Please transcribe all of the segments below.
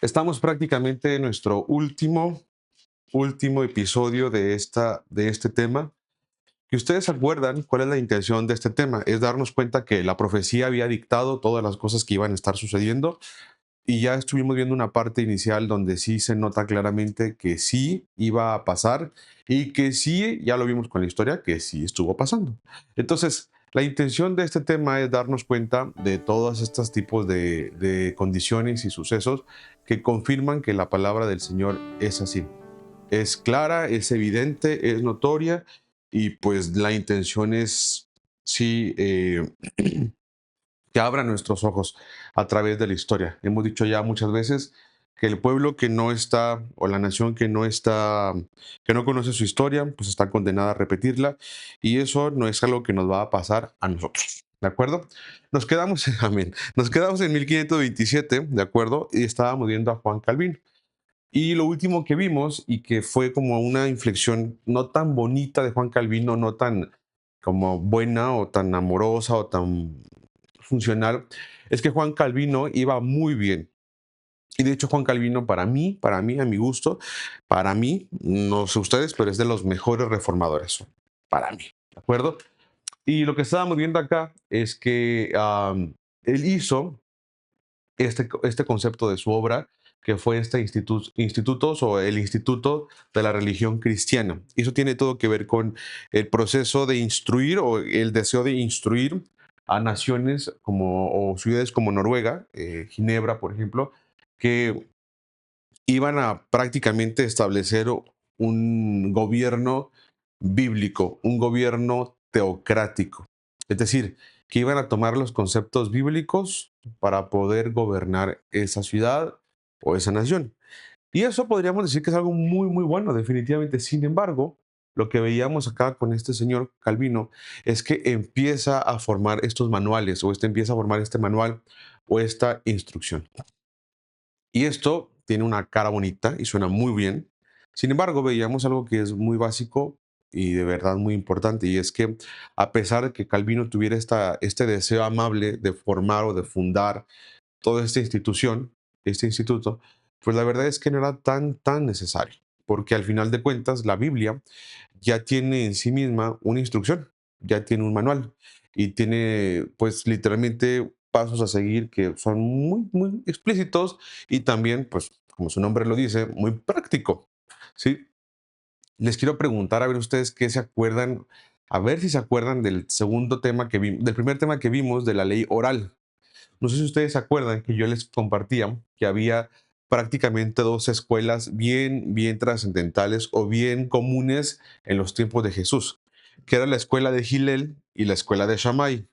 Estamos prácticamente en nuestro último episodio de este tema. ¿Y ustedes se acuerdan cuál es la intención de este tema? Es darnos cuenta que la profecía había dictado todas las cosas que iban a estar sucediendo y ya estuvimos viendo una parte inicial donde sí se nota claramente que sí iba a pasar y que sí, ya lo vimos con la historia, que sí estuvo pasando. Entonces, la intención de este tema es darnos cuenta de todos estos tipos de condiciones y sucesos que confirman que la palabra del Señor es así. Es clara, es evidente, es notoria y pues la intención es sí que abra nuestros ojos a través de la historia. Hemos dicho ya muchas veces que el pueblo que no está, o la nación que no está, que no conoce su historia, pues está condenada a repetirla, y eso no es algo que nos va a pasar a nosotros. ¿De acuerdo? Nos quedamos, amén, nos quedamos en 1527, ¿de acuerdo? Y estábamos viendo a Juan Calvino. Y lo último que vimos, y que fue como una inflexión no tan bonita de Juan Calvino, no tan como buena o tan amorosa o tan funcional, es que Juan Calvino iba muy bien. Y de hecho Juan Calvino para mí, a mi gusto, para mí, no sé ustedes, pero es de los mejores reformadores, para mí, ¿de acuerdo? Y lo que estábamos viendo acá es que él hizo este concepto de su obra, que fue este institutos o el Instituto de la Religión Cristiana. Y eso tiene todo que ver con el proceso de instruir o el deseo de instruir a naciones como, o ciudades como Noruega, Ginebra, por ejemplo, que iban a prácticamente establecer un gobierno bíblico, un gobierno teocrático. Es decir, que iban a tomar los conceptos bíblicos para poder gobernar esa ciudad o esa nación. Y eso podríamos decir que es algo muy, muy bueno, definitivamente. Sin embargo, lo que veíamos acá con este señor Calvino es que empieza a formar estos manuales o este empieza a formar este manual o esta instrucción. Y esto tiene una cara bonita y suena muy bien. Sin embargo, veíamos algo que es muy básico y de verdad muy importante, y es que a pesar de que Calvino tuviera este deseo amable de formar o de fundar toda esta institución, este instituto, pues la verdad es que no era tan necesario, porque al final de cuentas la Biblia ya tiene en sí misma una instrucción, ya tiene un manual y tiene pues literalmente pasos a seguir que son muy, muy explícitos y también pues como su nombre lo dice, muy práctico, ¿sí? Les quiero preguntar a ver ustedes qué se acuerdan, a ver si se acuerdan del segundo tema que vimos, del primer tema que vimos de la ley oral. No sé si ustedes se acuerdan que yo les compartía que había prácticamente dos escuelas bien trascendentales o bien comunes en los tiempos de Jesús, que era la escuela de Gilel y la escuela de Shammai.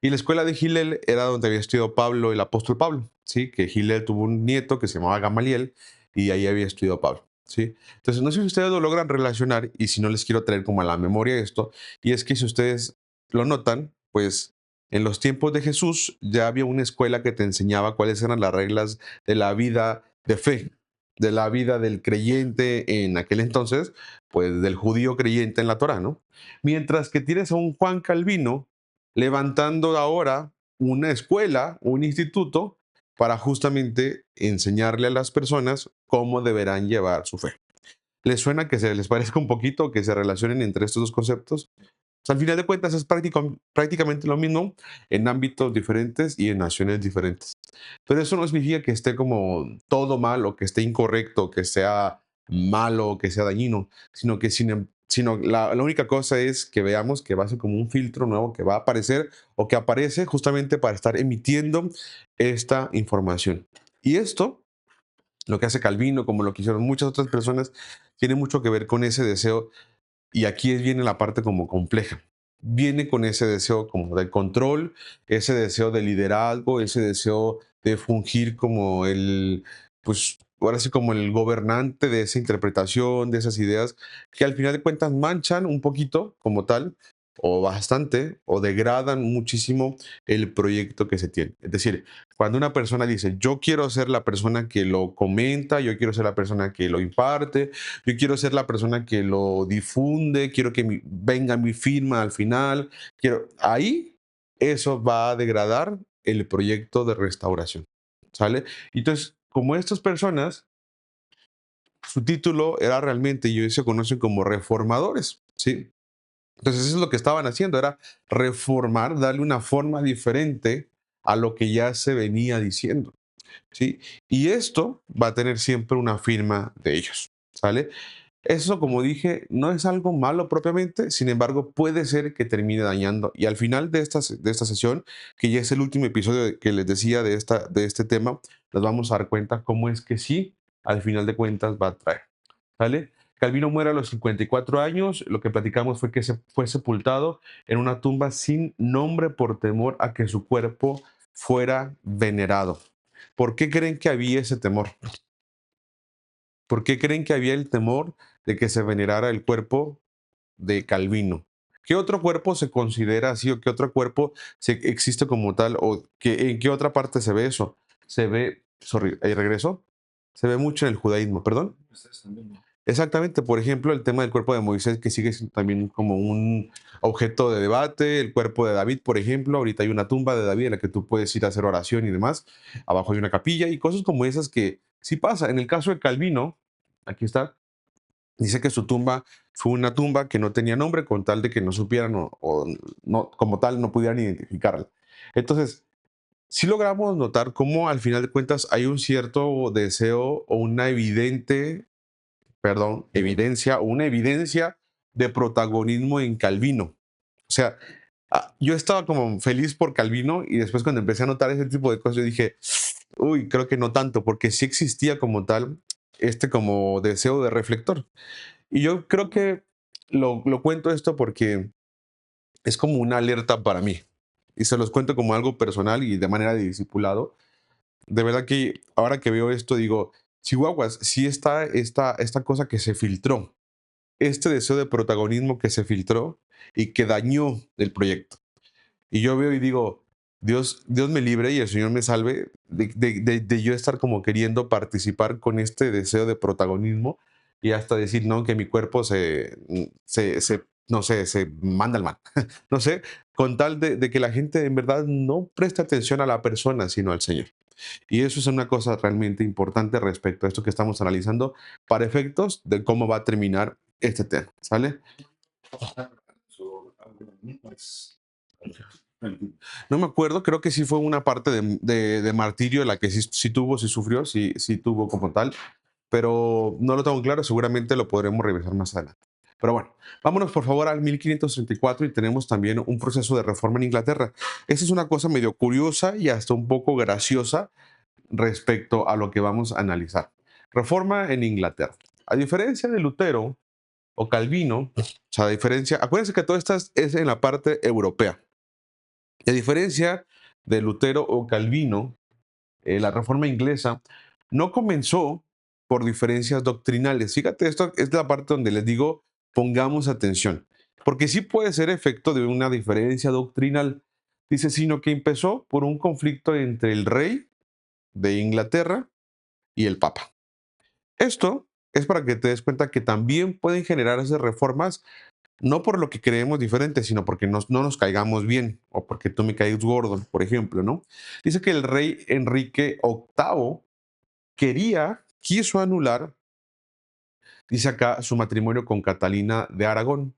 Y la escuela de Gilel era donde había estudiado Pablo, el apóstol Pablo, ¿sí? Que Gilel tuvo un nieto que se llamaba Gamaliel y ahí había estudiado Pablo, ¿sí? Entonces, no sé si ustedes lo logran relacionar y si no les quiero traer como a la memoria esto, y es que si ustedes lo notan, pues en los tiempos de Jesús ya había una escuela que te enseñaba cuáles eran las reglas de la vida de fe, de la vida del creyente en aquel entonces, pues del judío creyente en la Torá, ¿no? Mientras que tienes a un Juan Calvino levantando ahora una escuela, un instituto, para justamente enseñarle a las personas cómo deberán llevar su fe. ¿Les suena que se les parezca un poquito, que se relacionen entre estos dos conceptos? O sea, al final de cuentas es prácticamente lo mismo en ámbitos diferentes y en naciones diferentes. Pero eso no significa que esté como todo mal o que esté incorrecto, que sea malo, que sea dañino, sino que sino la única cosa es que veamos que va a ser como un filtro nuevo que va a aparecer o que aparece justamente para estar emitiendo esta información. Y esto, lo que hace Calvino, como lo que hicieron muchas otras personas, tiene mucho que ver con ese deseo, y aquí viene la parte como compleja. Viene con ese deseo como de control, ese deseo de liderazgo, ese deseo de fungir como pues ahora sí como el gobernante de esa interpretación, de esas ideas, que al final de cuentas manchan un poquito como tal, o bastante, o degradan muchísimo el proyecto que se tiene. Es decir, cuando una persona dice, yo quiero ser la persona que lo comenta, yo quiero ser la persona que lo imparte, yo quiero ser la persona que lo difunde, quiero que venga mi firma al final, ahí eso va a degradar el proyecto de restauración, ¿sale? Entonces, como estas personas, su título era realmente, y hoy se conocen como reformadores, ¿sí? Entonces eso es lo que estaban haciendo, era reformar, darle una forma diferente a lo que ya se venía diciendo, ¿sí? Y esto va a tener siempre una firma de ellos, ¿sale? Eso, como dije, no es algo malo propiamente, sin embargo, puede ser que termine dañando. Y al final de esta sesión, que ya es el último episodio que les decía de este tema, nos vamos a dar cuenta cómo es que sí, al final de cuentas, va a traer. ¿Sale? Calvino muere a los 54 años. Lo que platicamos fue que se fue sepultado en una tumba sin nombre por temor a que su cuerpo fuera venerado. ¿Por qué creen que había ese temor? ¿Por qué creen que había el temor de que se venerara el cuerpo de Calvino? ¿Qué otro cuerpo se considera así o qué otro cuerpo existe como tal o en qué otra parte se ve eso? Se ve, sorry, ahí regreso, se ve mucho en el judaísmo, perdón. Exactamente, por ejemplo, el tema del cuerpo de Moisés, que sigue siendo también como un objeto de debate, el cuerpo de David, por ejemplo, ahorita hay una tumba de David en la que tú puedes ir a hacer oración y demás, abajo hay una capilla y cosas como esas que sí pasa. En el caso de Calvino, aquí está, dice que su tumba fue una tumba que no tenía nombre con tal de que no supieran o no, como tal no pudieran identificarla. Entonces, sí logramos notar cómo al final de cuentas hay un cierto deseo o una evidencia o una evidencia de protagonismo en Calvino. O sea, yo estaba como feliz por Calvino y después cuando empecé a notar ese tipo de cosas, yo dije, uy, creo que no tanto, porque sí existía como tal este como deseo de reflector. Y yo creo que lo cuento esto porque es como una alerta para mí. Y se los cuento como algo personal y de manera de discipulado. De verdad que ahora que veo esto digo, Chihuahuas, sí está esta cosa que se filtró, este deseo de protagonismo que se filtró y que dañó el proyecto. Y yo veo y digo, Dios me libre y el Señor me salve de yo estar como queriendo participar con este deseo de protagonismo y hasta decir, no, que mi cuerpo no sé, se manda al mal. No sé, con tal de que la gente en verdad no preste atención a la persona, sino al Señor. Y eso es una cosa realmente importante respecto a esto que estamos analizando para efectos de cómo va a terminar este tema, ¿sale? No me acuerdo, creo que sí fue una parte de martirio la que sí tuvo, sí sufrió, sí tuvo como tal, pero no lo tengo claro, seguramente lo podremos revisar más adelante. Pero bueno, vámonos por favor al 1534 y cuatro y tenemos también un proceso de reforma en Inglaterra. Esa es una cosa medio curiosa y hasta un poco graciosa respecto a lo que vamos a analizar. Reforma en Inglaterra. A diferencia de Lutero o Calvino, o sea, a diferencia, acuérdense que todo esto es en la parte europea. Y a diferencia de Lutero o Calvino, la reforma inglesa no comenzó por diferencias doctrinales. Fíjate, esto es la parte donde les digo, pongamos atención, porque sí puede ser efecto de una diferencia doctrinal. Dice, sino que empezó por un conflicto entre el rey de Inglaterra y el papa. Esto es para que te des cuenta que también pueden generarse reformas, no por lo que creemos diferente, sino porque no nos caigamos bien o porque tú me caes gordo, por ejemplo, ¿no? Dice que el rey Enrique VIII quiso anular, dice acá, su matrimonio con Catalina de Aragón.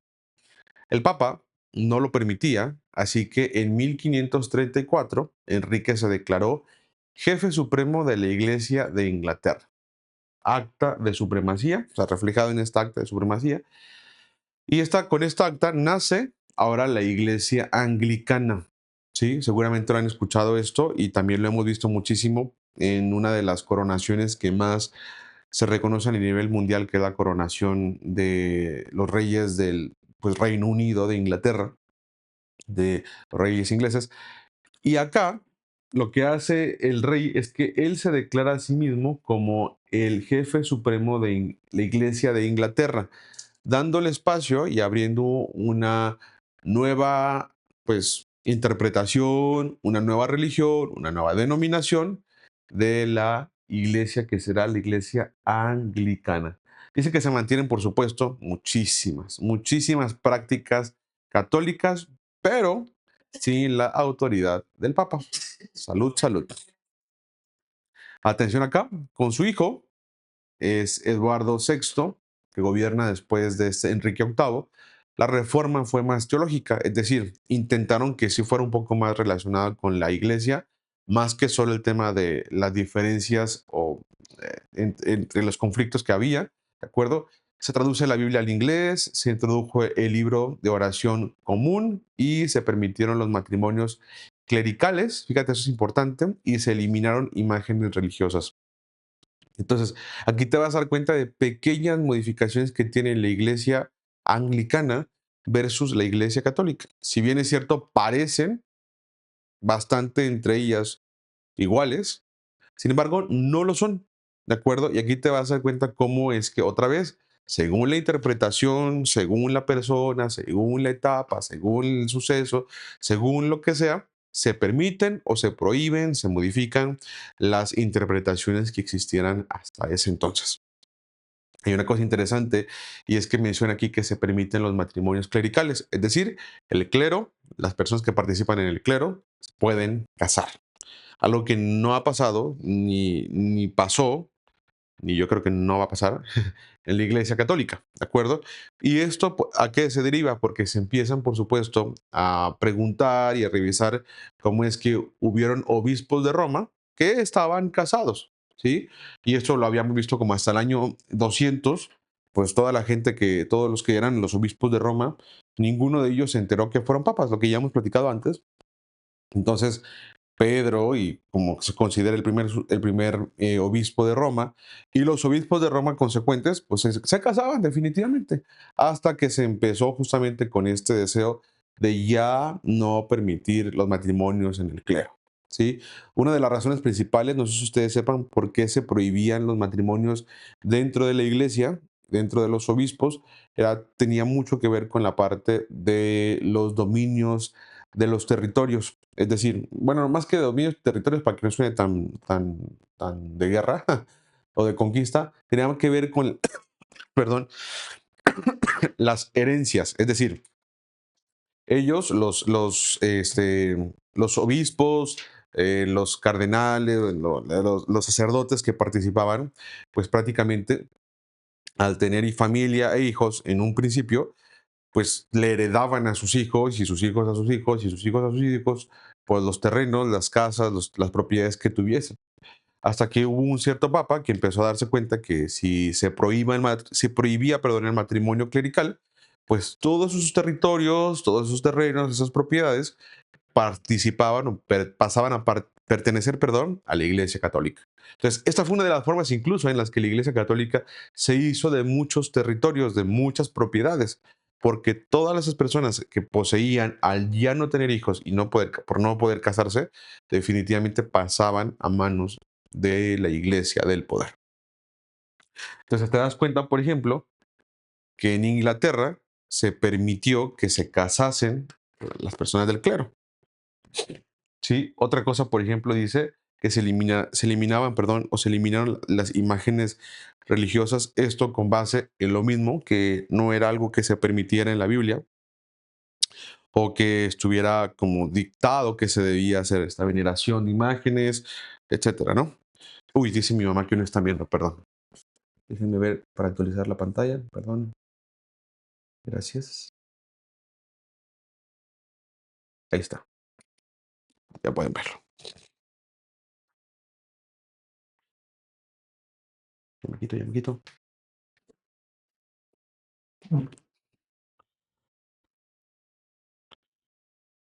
El Papa no lo permitía, así que en 1534 Enrique se declaró jefe supremo de la Iglesia de Inglaterra. Acta de supremacía, o sea, reflejado en esta acta de supremacía. Y con esta acta nace ahora la Iglesia Anglicana. Sí, seguramente lo han escuchado esto y también lo hemos visto muchísimo en una de las coronaciones que más se reconoce a nivel mundial, que es la coronación de los reyes del pues, Reino Unido de Inglaterra, de los reyes ingleses. Y acá lo que hace el rey es que él se declara a sí mismo como el jefe supremo de la Iglesia de Inglaterra, dándole espacio y abriendo una nueva, pues, interpretación, una nueva religión, una nueva denominación de la iglesia que será la iglesia anglicana. Dice que se mantienen, por supuesto, muchísimas prácticas católicas, pero sin la autoridad del Papa. Salud, salud. Atención acá, con su hijo, es Eduardo VI, que gobierna después de este Enrique VIII, la reforma fue más teológica, es decir, intentaron que sí fuera un poco más relacionada con la iglesia, más que solo el tema de las diferencias o entre los conflictos que había, ¿de acuerdo? Se traduce la Biblia al inglés, se introdujo el libro de oración común y se permitieron los matrimonios clericales, fíjate, eso es importante, y se eliminaron imágenes religiosas. Entonces, aquí te vas a dar cuenta de pequeñas modificaciones que tiene la iglesia anglicana versus la iglesia católica. Si bien es cierto, parecen bastante entre ellas iguales, sin embargo, no lo son, ¿de acuerdo? Y aquí te vas a dar cuenta cómo es que otra vez, según la interpretación, según la persona, según la etapa, según el suceso, según lo que sea, se permiten o se prohíben, se modifican las interpretaciones que existieran hasta ese entonces. Hay una cosa interesante y es que menciona aquí que se permiten los matrimonios clericales, es decir, el clero, las personas que participan en el clero pueden casar. Algo que no ha pasado, ni pasó, ni yo creo que no va a pasar en la Iglesia Católica, ¿de acuerdo? ¿Y esto a qué se deriva? Porque se empiezan, por supuesto, a preguntar y a revisar cómo es que hubieron obispos de Roma que estaban casados, ¿sí? Y esto lo habíamos visto como hasta el año 200, pues toda la gente todos los que eran los obispos de Roma, ninguno de ellos se enteró que fueron papas, lo que ya hemos platicado antes. Entonces, Pedro, y como se considera el primer obispo de Roma, y los obispos de Roma consecuentes, pues se casaban definitivamente, hasta que se empezó justamente con este deseo de ya no permitir los matrimonios en el clero. ¿Sí? Una de las razones principales, no sé si ustedes sepan por qué se prohibían los matrimonios dentro de la iglesia, dentro de los obispos, tenía mucho que ver con la parte de los dominios de los territorios. Es decir, bueno, más que dominios, territorios, para que no suene tan de guerra o de conquista, tenía que ver con, perdón, las herencias. Es decir, ellos, los obispos, los cardenales, los sacerdotes que participaban, pues prácticamente al tener familia e hijos en un principio, pues le heredaban a sus hijos y sus hijos a sus hijos y sus hijos a sus hijos, pues los terrenos, las casas, las propiedades que tuviesen. Hasta que hubo un cierto papa que empezó a darse cuenta que si se prohibía, perdón, el matrimonio clerical, pues todos esos territorios, todos esos terrenos, esas propiedades participaban o pasaban a pertenecer, perdón, a la Iglesia Católica. Entonces, esta fue una de las formas incluso en las que la Iglesia Católica se hizo de muchos territorios, de muchas propiedades, porque todas esas personas que poseían al ya no tener hijos y por no poder casarse, definitivamente pasaban a manos de la Iglesia del poder. Entonces, te das cuenta, por ejemplo, que en Inglaterra se permitió que se casasen las personas del clero. Sí, otra cosa, por ejemplo, dice que se eliminaban, perdón, o se eliminaron las imágenes religiosas, esto con base en lo mismo, que no era algo que se permitiera en la Biblia o que estuviera como dictado que se debía hacer esta veneración de imágenes, etcétera, ¿no? Uy, dice mi mamá que no están viendo, perdón. Déjenme ver para actualizar la pantalla, perdón. Gracias. Ahí está, ya pueden verlo. Ya me quito, ya me quito.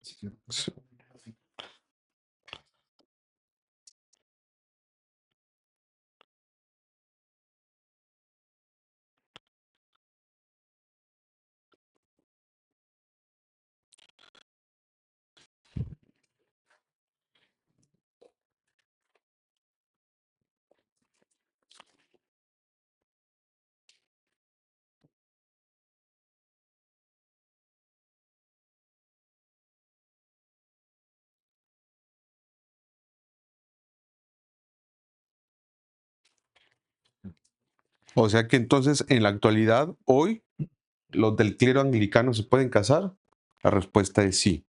Sí. O sea que entonces en la actualidad, hoy, ¿los del clero anglicano se pueden casar? La respuesta es sí.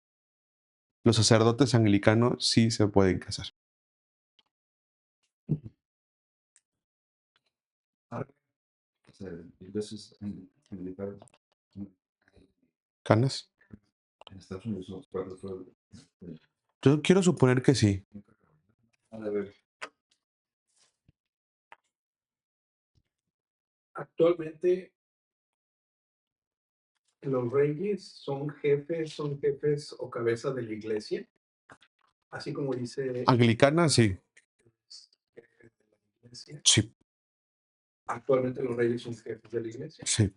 Los sacerdotes anglicanos sí se pueden casar. ¿Canas? Yo quiero suponer que sí. Actualmente los reyes son jefes o cabezas de la iglesia, así como dice Anglicana, sí. jefe de la iglesia. Sí, Actualmente los reyes son jefes de la iglesia. sí.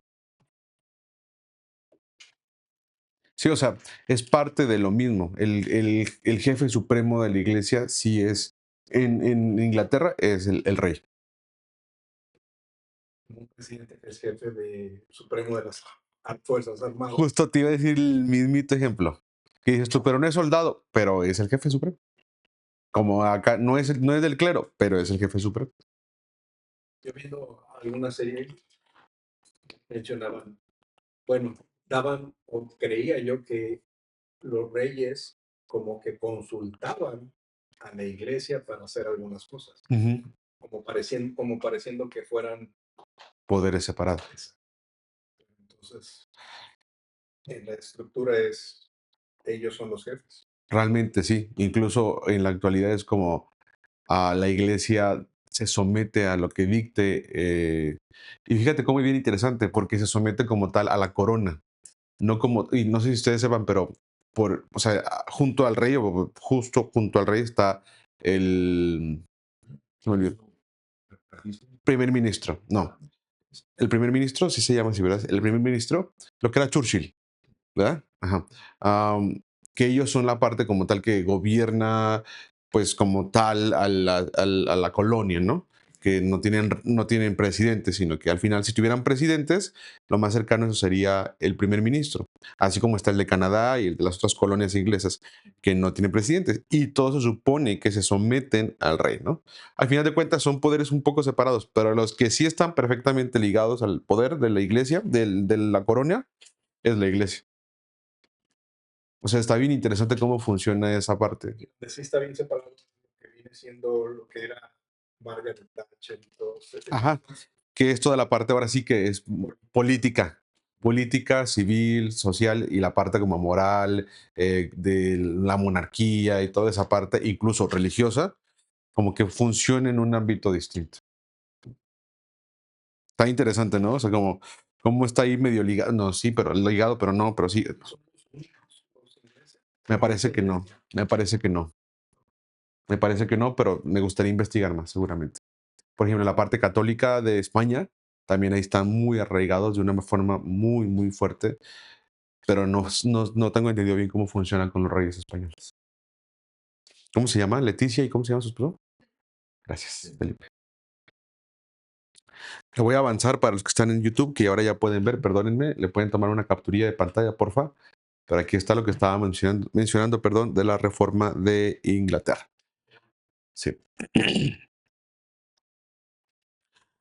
Sí, o sea, es parte de lo mismo. El jefe supremo de la iglesia sí es, en Inglaterra, es el rey. Un presidente que es jefe supremo de las Fuerzas Armadas. Justo te iba a decir el mismito ejemplo. Que dices tú, pero no es soldado, pero es el jefe supremo. Como acá, no es del clero, pero es el jefe supremo. Yo viendo alguna serie mencionaban, bueno, daban o creía yo que los reyes como que consultaban a la iglesia para hacer algunas cosas, Ujú. como pareciendo que fueran Poderes separados. entonces en la estructura es ellos son los jefes. Realmente sí. Incluso en la actualidad es como la iglesia se somete a lo que dicte. Y fíjate cómo es bien interesante, porque se somete como tal a la corona. No como, y no sé si ustedes sepan, pero o sea, junto al rey, o justo junto al rey está el, se me olvidó, primer ministro. No, el primer ministro, sí se llama así, ¿verdad? El primer ministro, lo que era Churchill, ¿verdad? Ajá. Am, que ellos son la parte como tal que gobierna, pues como tal a la colonia, ¿no? Que no tienen presidentes, sino que al final, si tuvieran presidentes, lo más cercano a eso sería el primer ministro, así como está el de Canadá y el de las otras colonias inglesas, que no tienen presidentes, y todos se supone que se someten al rey, ¿no? Al final de cuentas son poderes un poco separados, pero los que sí están perfectamente ligados al poder de la iglesia, de la corona, es la iglesia. O sea, está bien interesante cómo funciona esa parte. Sí está bien separado lo que viene siendo lo que era Margaret Thatcher y todo Ajá. Que es toda la parte ahora sí que es política. Política, civil, social y la parte como moral, de la monarquía y toda esa parte, incluso religiosa, como que funciona en un ámbito distinto. Está interesante, ¿no? O sea, como está ahí medio ligado. No, sí, pero ligado, pero no, pero sí. son los únicos, los ingleses. Me parece que no. Me parece que no. Me parece que no, pero me gustaría investigar más, seguramente. Por ejemplo, la parte católica de España, también ahí están muy arraigados de una forma muy, muy fuerte, pero no tengo entendido bien cómo funcionan con los reyes españoles. ¿Cómo se llama? Leticia, ¿y cómo se llama su esposo? Gracias, Felipe. Le voy a avanzar para los que están en YouTube, que ahora ya pueden ver, perdónenme, le pueden tomar una capturilla de pantalla, porfa. Pero aquí está lo que estaba mencionando, perdón, de la reforma de Inglaterra. Sí.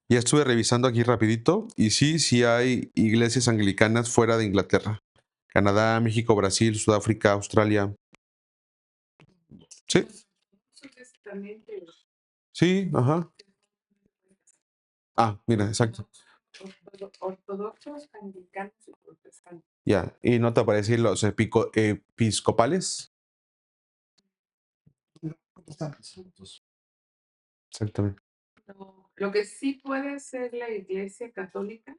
Ya estuve revisando aquí rapidito y sí hay iglesias anglicanas fuera de Inglaterra. Canadá, México, Brasil, Sudáfrica, Australia. Sí, sí, ajá. Ah, mira, exacto. Ortodoxos, anglicanos y protestantes. Ya, ¿y no te aparecen los episcopales? Exactamente. Lo que sí puede hacer la Iglesia Católica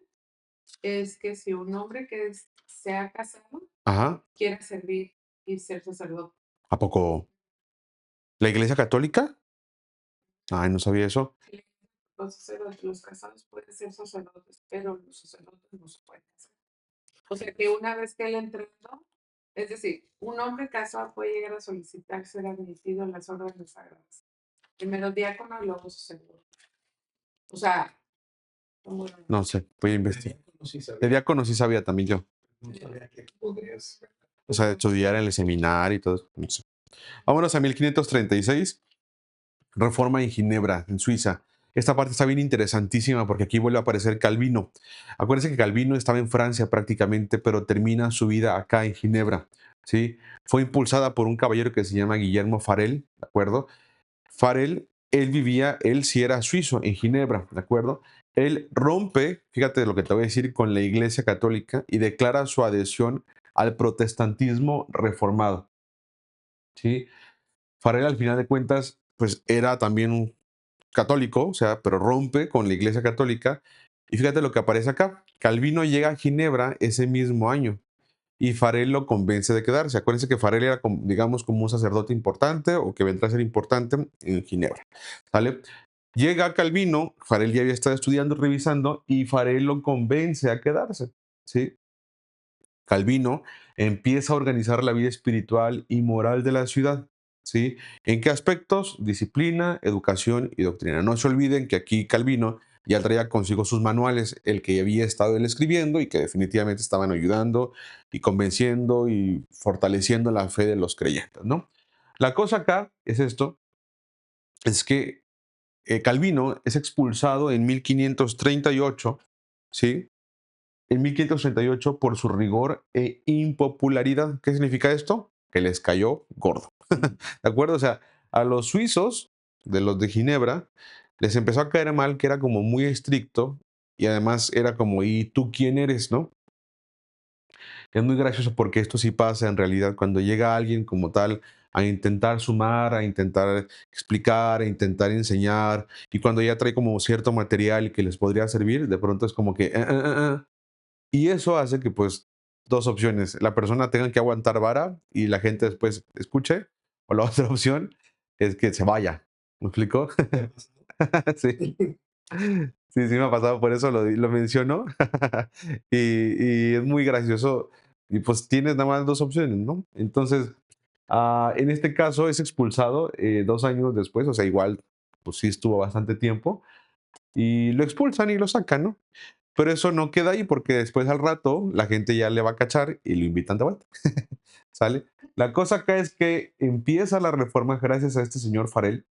es que si un hombre que se ha casado Ajá, quiere servir y ser sacerdote. ¿a poco? ¿La iglesia católica? Ay, no sabía eso. Los casados pueden ser sacerdotes, pero los sacerdotes no se pueden casar. O sea que una vez que él entró, es decir, un hombre casado puede llegar a solicitar ser admitido en las órdenes sagradas. Primero diácono y luego sacerdote. O sea, como No sé, voy a investigar. Sí De sabía, diácono sí sabía también yo. no sabía que podrías. O sea, estudiar en el seminario y todo eso. No sé. Vámonos a 1536. Reforma en Ginebra, en Suiza. Esta parte está bien interesantísima porque aquí vuelve a aparecer Calvino. Acuérdense que Calvino estaba en Francia prácticamente, pero termina su vida acá en Ginebra. ¿Sí? Fue impulsada por un caballero que se llama Guillermo Farel, ¿de acuerdo? Farel él sí era suizo, en Ginebra, ¿de acuerdo? Él rompe, fíjate lo que te voy a decir, con la Iglesia Católica y declara su adhesión al protestantismo reformado, ¿sí? Farel, al final de cuentas, pues era también un católico, o sea, pero rompe con la Iglesia Católica. Y fíjate lo que aparece acá. Calvino llega a Ginebra ese mismo año y Farel lo convence de quedarse. Acuérdense que Farel era, digamos, como un sacerdote importante o que vendrá a ser importante en Ginebra. ¿Sale? Llega Calvino, Farel ya había estado estudiando, revisando, y Farel lo convence a quedarse. ¿Sí? Calvino empieza a organizar la vida espiritual y moral de la ciudad. ¿Sí? ¿En qué aspectos? Disciplina, educación y doctrina. No se olviden que aquí Calvino ya traía consigo sus manuales, el que había estado él escribiendo y que definitivamente estaban ayudando y convenciendo y fortaleciendo la fe de los creyentes, ¿no? La cosa acá es esto, es que Calvino es expulsado en 1538, ¿sí? En 1538 por su rigor e impopularidad. ¿Qué significa esto? Que les cayó gordo. ¿De acuerdo? O sea, a los suizos, de los de Ginebra, les empezó a caer mal que era como muy estricto y además era como, ¿y tú quién eres, no? Es muy gracioso porque esto sí pasa en realidad cuando llega alguien como tal a intentar sumar, a intentar explicar, a intentar enseñar, y cuando ya trae como cierto material que les podría servir, de pronto es como que, y eso hace que, pues, dos opciones. La persona tenga que aguantar vara y la gente después escuche. O la otra opción es que se vaya. ¿Me explico? Sí. Sí, sí me ha pasado, por eso lo menciono. Y es muy gracioso. Y pues tienes nada más dos opciones, ¿no? Entonces, en este caso es expulsado 2 años después, o sea, igual, pues sí estuvo bastante tiempo. Y lo expulsan y lo sacan, ¿no? Pero eso no queda ahí porque después al rato la gente ya le va a cachar y lo invitan de vuelta. ¿Sale? La cosa acá es que empieza la reforma gracias a este señor Farel,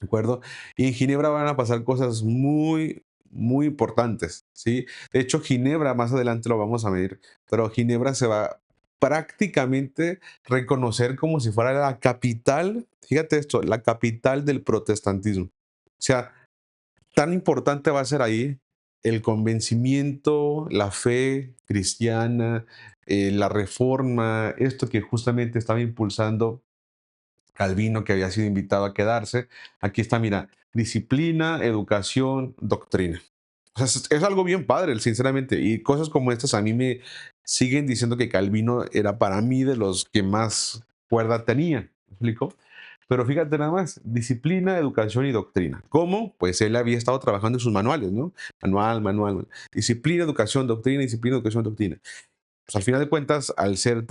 ¿de acuerdo? Y en Ginebra van a pasar cosas muy, muy importantes, ¿sí? De hecho, Ginebra, más adelante lo vamos a ver, pero Ginebra se va prácticamente reconocer como si fuera la capital, fíjate esto, la capital del protestantismo. O sea, tan importante va a ser ahí el convencimiento, la fe cristiana, la reforma, esto que justamente estaba impulsando Calvino, que había sido invitado a quedarse. Aquí está, mira, disciplina, educación, doctrina. O sea, es algo bien padre, sinceramente. Y cosas como estas a mí me siguen diciendo que Calvino era para mí de los que más cuerda tenía. ¿Me explico? Pero fíjate nada más, disciplina, educación y doctrina. ¿Cómo? Pues él había estado trabajando en sus manuales, ¿no? Manual. Disciplina, educación, doctrina, disciplina, educación, doctrina. Pues al final de cuentas, al ser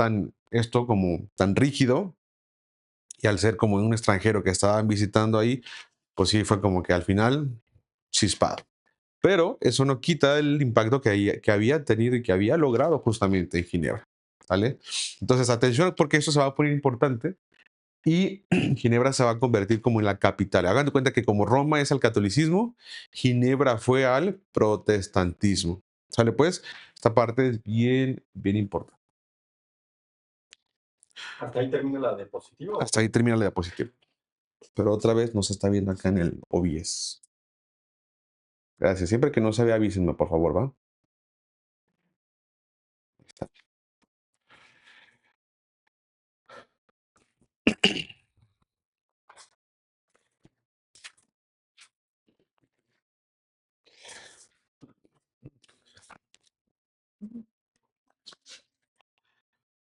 esto como tan rígido y al ser como un extranjero que estaban visitando ahí, pues sí fue como que al final chispado. Pero eso no quita el impacto que había tenido y que había logrado justamente en Ginebra. ¿Vale? Entonces, atención, porque esto se va a poner importante y Ginebra se va a convertir como en la capital. Hagan de cuenta que como Roma es al catolicismo, Ginebra fue al protestantismo. ¿Sale? Pues, esta parte es bien, bien importante. Hasta ahí termina la diapositiva. Hasta ahí termina la diapositiva. Pero otra vez nos está viendo acá en el OBS. Gracias. Siempre que no se vea, avísenme, por favor, ¿va? Ahí está.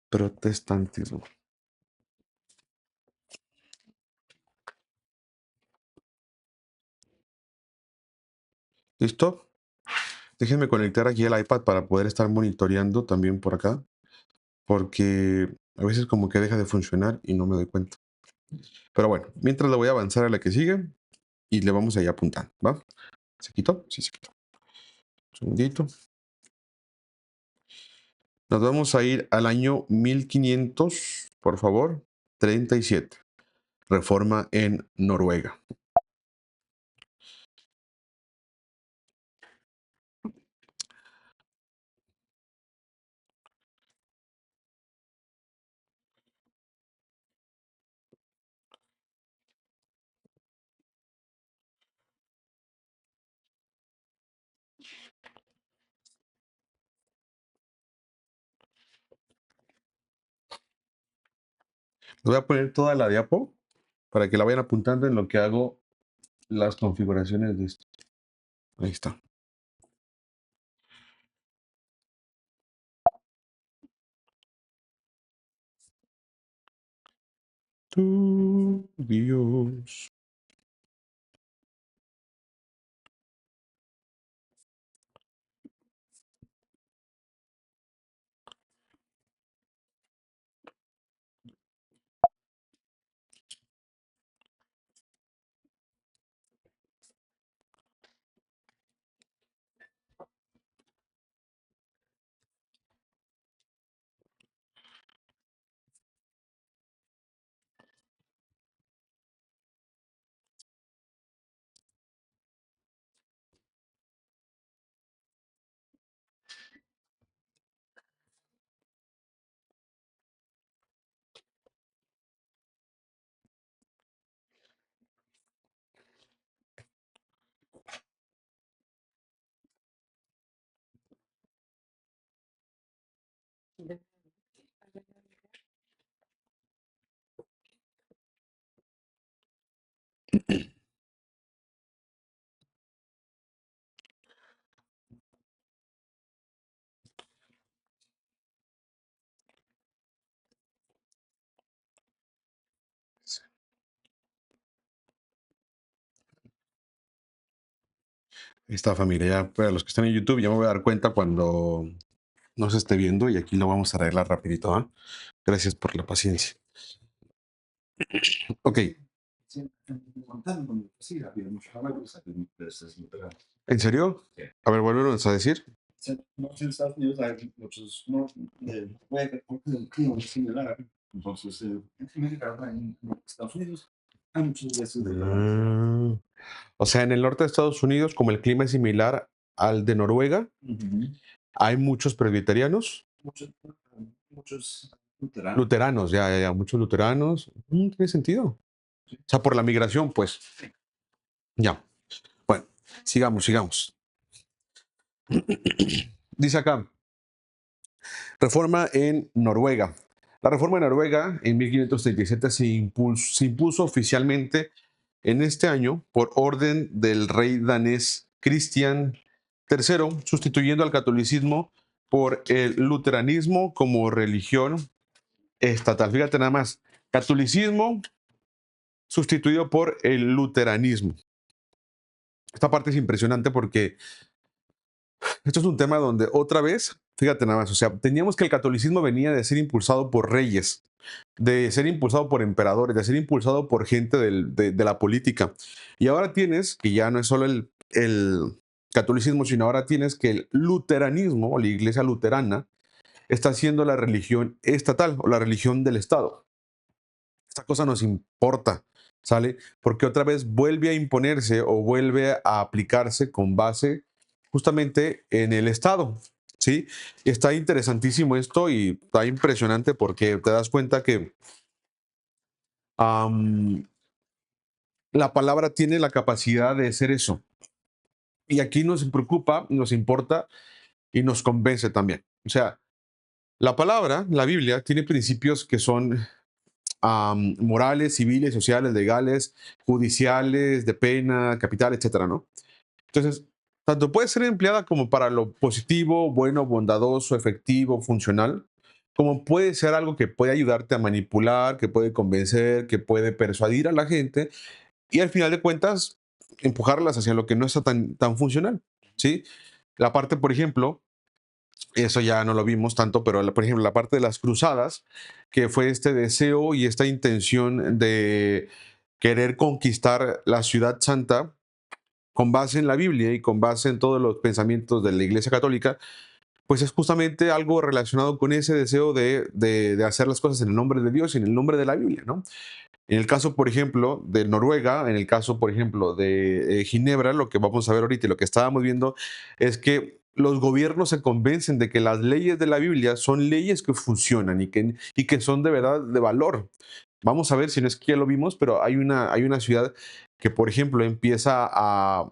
Protestantismo. ¿Listo? Déjenme conectar aquí el iPad para poder estar monitoreando también por acá, porque a veces como que deja de funcionar y no me doy cuenta. Pero bueno, mientras le voy a avanzar a la que sigue y le vamos a ir apuntando, ¿va? ¿Se quitó? Sí, se quitó. Un segundito. Nos vamos a ir al año 1500, por favor, 37. Reforma en Noruega. Voy a poner toda la diapo para que la vayan apuntando en lo que hago las configuraciones de esto. Ahí está. Tu Dios. Esta familia, ya para los que están en YouTube, ya me voy a dar cuenta cuando no se esté viendo y aquí lo vamos a arreglar rapidito. ¿Ah? Gracias por la paciencia. Ok. ¿En serio? A ver, vuélvenos a decir. Los Estados Unidos hay muchos, no, porque el clima es similar. Entonces, en Estados Unidos hay muchos de esos. O sea, en el norte de Estados Unidos, como el clima es similar al de Noruega, hay muchos presbiterianos. Muchos luteranos. Luteranos, ya, muchos luteranos. Tiene sentido. O sea, por la migración, pues. Ya. Bueno, sigamos. Dice acá, reforma en Noruega. La reforma en Noruega en 1537 se impuso oficialmente en este año por orden del rey danés Cristian III, sustituyendo al catolicismo por el luteranismo como religión estatal. Fíjate nada más, catolicismo sustituido por el luteranismo. Esta parte es impresionante porque esto es un tema donde otra vez, fíjate nada más, o sea, teníamos que el catolicismo venía de ser impulsado por reyes, de ser impulsado por emperadores, de ser impulsado por gente de la política. Y ahora tienes que ya no es solo el catolicismo, sino ahora tienes que el luteranismo o la iglesia luterana está siendo la religión estatal o la religión del Estado. Esta cosa nos importa, ¿sale? Porque otra vez vuelve a imponerse o vuelve a aplicarse con base justamente en el Estado, ¿sí? Está interesantísimo esto y está impresionante porque te das cuenta que la palabra tiene la capacidad de ser eso. Y aquí nos preocupa, nos importa y nos convence también. O sea, la palabra, la Biblia, tiene principios que son morales, civiles, sociales, legales, judiciales, de pena, capital, etcétera, ¿no? Entonces, tanto puede ser empleada como para lo positivo, bueno, bondadoso, efectivo, funcional, como puede ser algo que puede ayudarte a manipular, que puede convencer, que puede persuadir a la gente y al final de cuentas empujarlas hacia lo que no está tan funcional, ¿sí? La parte, por ejemplo, eso ya no lo vimos tanto, pero por ejemplo, la parte de las cruzadas, que fue este deseo y esta intención de querer conquistar la ciudad santa con base en la Biblia y con base en todos los pensamientos de la Iglesia Católica, pues es justamente algo relacionado con ese deseo de hacer las cosas en el nombre de Dios y en el nombre de la Biblia, ¿no? En el caso, por ejemplo, de Noruega, en el caso, por ejemplo, de Ginebra, lo que vamos a ver ahorita y lo que estábamos viendo es que los gobiernos se convencen de que las leyes de la Biblia son leyes que funcionan y que son de verdad de valor. Vamos a ver si no es que ya lo vimos, pero hay una ciudad que, por ejemplo, empieza a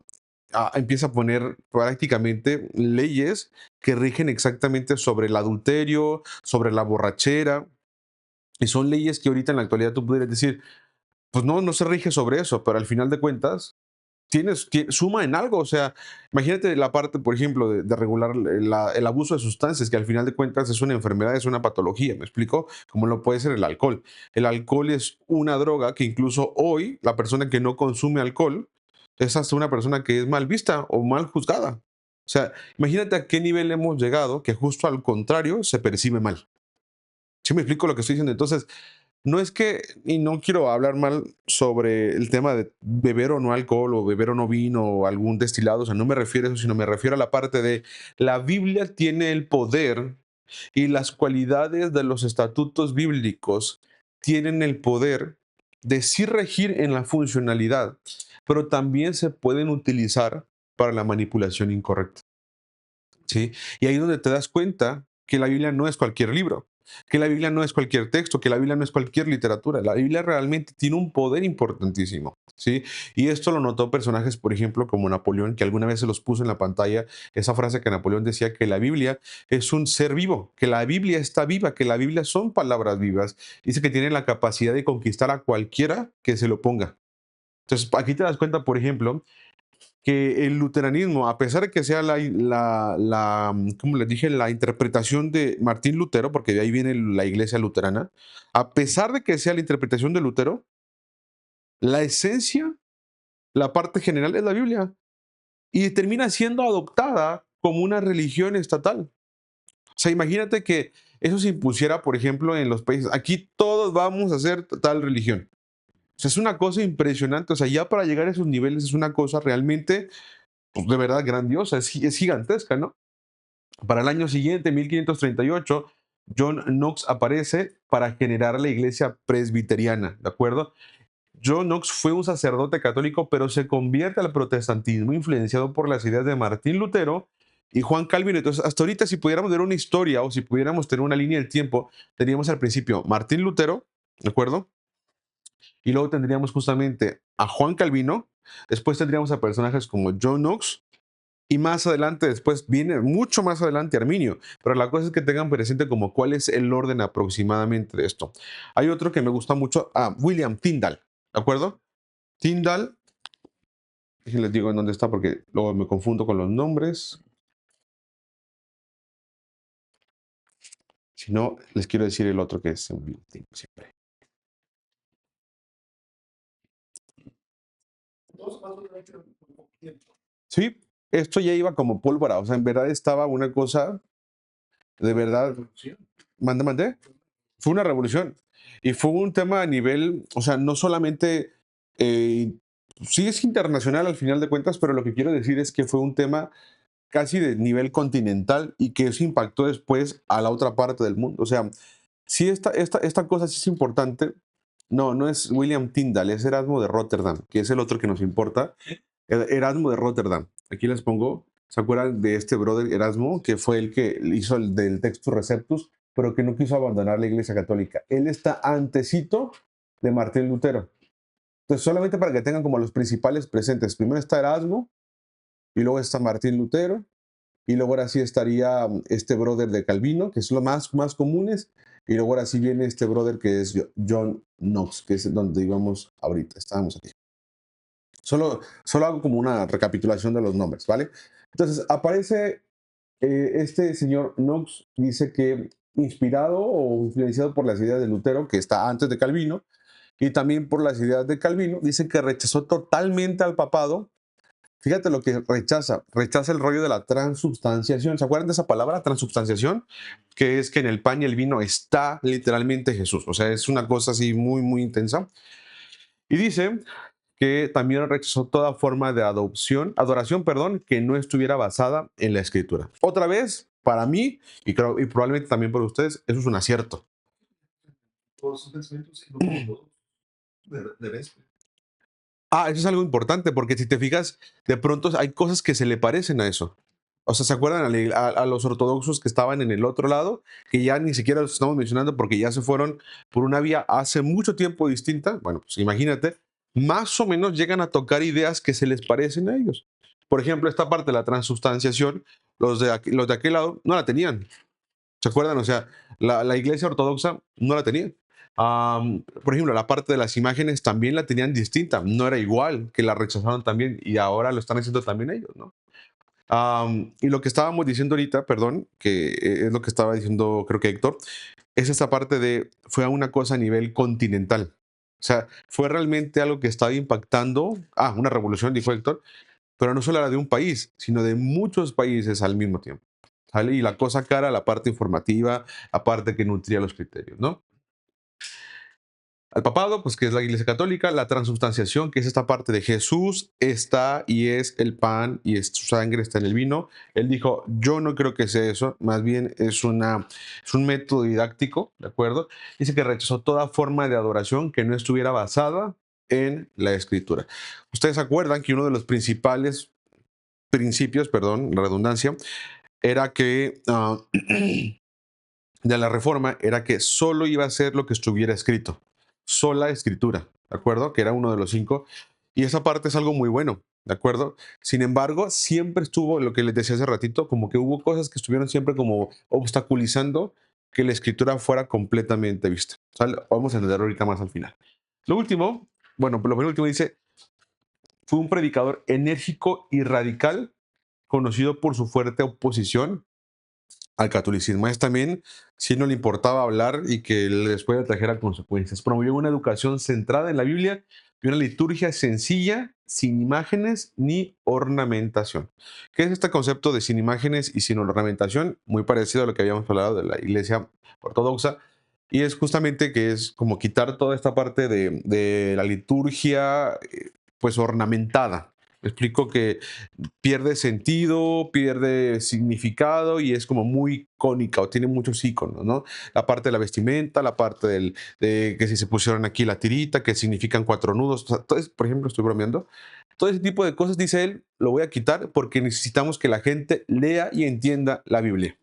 poner prácticamente leyes que rigen exactamente sobre el adulterio, sobre la borrachera, Y son leyes que ahorita en la actualidad tú podrías decir, pues no, no se rige sobre eso, pero al final de cuentas suma en algo. O sea, imagínate la parte, por ejemplo, de regular el abuso de sustancias, que al final de cuentas es una enfermedad, es una patología, ¿me explico? Como lo puede ser el alcohol. El alcohol es una droga que incluso hoy la persona que no consume alcohol es hasta una persona que es mal vista o mal juzgada. O sea, imagínate a qué nivel hemos llegado que justo al contrario se percibe mal. ¿Sí me explico lo que estoy diciendo? Entonces, no es que, y no quiero hablar mal sobre el tema de beber o no alcohol o beber o no vino o algún destilado, o sea, no me refiero a eso, sino me refiero a la parte de la Biblia tiene el poder y las cualidades de los estatutos bíblicos tienen el poder de sí regir en la funcionalidad, pero también se pueden utilizar para la manipulación incorrecta. ¿Sí? Y ahí es donde te das cuenta que la Biblia no es cualquier libro, que la Biblia no es cualquier texto, que la Biblia no es cualquier literatura. La Biblia realmente tiene un poder importantísimo, ¿sí? Y esto lo notó personajes, por ejemplo, como Napoleón, que alguna vez se los puso en la pantalla, esa frase que Napoleón decía que la Biblia es un ser vivo, que la Biblia está viva, que la Biblia son palabras vivas. Dice que tiene la capacidad de conquistar a cualquiera que se lo ponga. Entonces, aquí te das cuenta, por ejemplo, que el luteranismo, a pesar de que sea como les dije, la interpretación de Martín Lutero, porque de ahí viene la iglesia luterana, a pesar de que sea la interpretación de Lutero, la esencia, la parte general es la Biblia y termina siendo adoptada como una religión estatal. O sea, imagínate que eso se impusiera, por ejemplo, en los países. Aquí todos vamos a hacer tal religión. O sea, es una cosa impresionante. O sea, ya para llegar a esos niveles es una cosa realmente pues, de verdad grandiosa, es gigantesca, ¿no? Para el año siguiente, 1538, John Knox aparece para generar la iglesia presbiteriana, ¿de acuerdo? John Knox fue un sacerdote católico, pero se convierte al protestantismo influenciado por las ideas de Martín Lutero y Juan Calvino. Entonces, hasta ahorita, si pudiéramos ver una historia o si pudiéramos tener una línea del tiempo, teníamos al principio Martín Lutero, ¿de acuerdo? Y luego tendríamos justamente a Juan Calvino, después tendríamos a personajes como John Knox, y más adelante, después viene mucho más adelante Arminio. Pero la cosa es que tengan presente como cuál es el orden aproximadamente de esto. Hay otro que me gusta mucho, William Tyndale, ¿de acuerdo? Tyndale, les digo en dónde está porque luego me confundo con los nombres. Si no, les quiero decir el otro que es siempre. Sí, esto ya iba como pólvora, o sea, en verdad estaba una cosa, de verdad, mande. Fue una revolución. Y fue un tema a nivel, o sea, no solamente, sí es internacional al final de cuentas, pero lo que quiero decir es que fue un tema casi de nivel continental y que eso impactó después a la otra parte del mundo. O sea, sí esta cosa sí es importante. No, no es William Tyndale, es Erasmo de Rotterdam, que es el otro que nos importa. Erasmo de Rotterdam. Aquí les pongo, ¿se acuerdan de este brother Erasmo, que fue el que hizo el del Textus Receptus, pero que no quiso abandonar la Iglesia Católica? Él está antecito de Martín Lutero. Entonces, solamente para que tengan como los principales presentes. Primero está Erasmo, y luego está Martín Lutero, y luego ahora sí estaría este brother de Calvino, que es lo más comunes, y luego ahora sí viene este brother que es John Knox, que es donde íbamos ahorita, estábamos aquí. Solo hago como una recapitulación de los nombres, ¿vale? Entonces, aparece este señor Knox, dice que inspirado o influenciado por las ideas de Lutero, que está antes de Calvino, y también por las ideas de Calvino, dice que rechazó totalmente al papado. Fíjate lo que rechaza el rollo de la transubstanciación. ¿Se acuerdan de esa palabra, transubstanciación? Que es que en el pan y el vino está literalmente Jesús. O sea, es una cosa así muy, muy intensa. Y dice que también rechazó toda forma de adoración, que no estuviera basada en la escritura. Otra vez, para mí, y creo, y probablemente también para ustedes, eso es un acierto. Todos sus pensamientos de vez. Eso es algo importante, porque si te fijas, de pronto hay cosas que se le parecen a eso. O sea, ¿se acuerdan a los ortodoxos que estaban en el otro lado? Que ya ni siquiera los estamos mencionando porque ya se fueron por una vía hace mucho tiempo distinta. Bueno, pues imagínate, más o menos llegan a tocar ideas que se les parecen a ellos. Por ejemplo, esta parte de la transubstanciación, los de aquel lado no la tenían. ¿Se acuerdan? O sea, la iglesia ortodoxa no la tenía. Por ejemplo, la parte de las imágenes también la tenían distinta, no era igual, que la rechazaron también y ahora lo están haciendo también ellos, ¿no? Y lo que estábamos diciendo ahorita, perdón, que es lo que estaba diciendo creo que Héctor, es esta parte de, fue una cosa a nivel continental. O sea, fue realmente algo que estaba impactando, una revolución, dijo Héctor, pero no solo era de un país, sino de muchos países al mismo tiempo. ¿Sale? Y la cosa cara, la parte informativa, la parte que nutría los criterios, ¿no? Al papado, pues que es la Iglesia Católica, la transubstanciación, que es esta parte de Jesús está y es el pan y es su sangre está en el vino. Él dijo, yo no creo que sea eso, más bien es un método didáctico, ¿de acuerdo? Dice que rechazó toda forma de adoración que no estuviera basada en la Escritura. Ustedes se acuerdan que uno de los principales principios, perdón, la redundancia, era que de la reforma era que solo iba a ser lo que estuviera escrito, sola escritura, ¿de acuerdo? Que era uno de los 5. Y esa parte es algo muy bueno, ¿de acuerdo? Sin embargo, siempre estuvo, lo que les decía hace ratito, como que hubo cosas que estuvieron siempre como obstaculizando que la escritura fuera completamente vista. ¿Sale? Vamos a entender ahorita más al final. Lo último, bueno, lo penúltimo dice, fue un predicador enérgico y radical, conocido por su fuerte oposición al catolicismo. Es también, si no le importaba hablar y que después le trajera consecuencias. Promovió una educación centrada en la Biblia y una liturgia sencilla, sin imágenes ni ornamentación. ¿Qué es este concepto de sin imágenes y sin ornamentación? Muy parecido a lo que habíamos hablado de la Iglesia ortodoxa. Y es justamente que es como quitar toda esta parte de la liturgia, pues ornamentada. Explico que pierde sentido, pierde significado y es como muy icónica o tiene muchos iconos, ¿no? La parte de la vestimenta, la parte de que si se pusieron aquí la tirita, que significan 4 nudos. O sea, entonces, por ejemplo, estoy bromeando. Todo ese tipo de cosas, dice él, lo voy a quitar porque necesitamos que la gente lea y entienda la Biblia.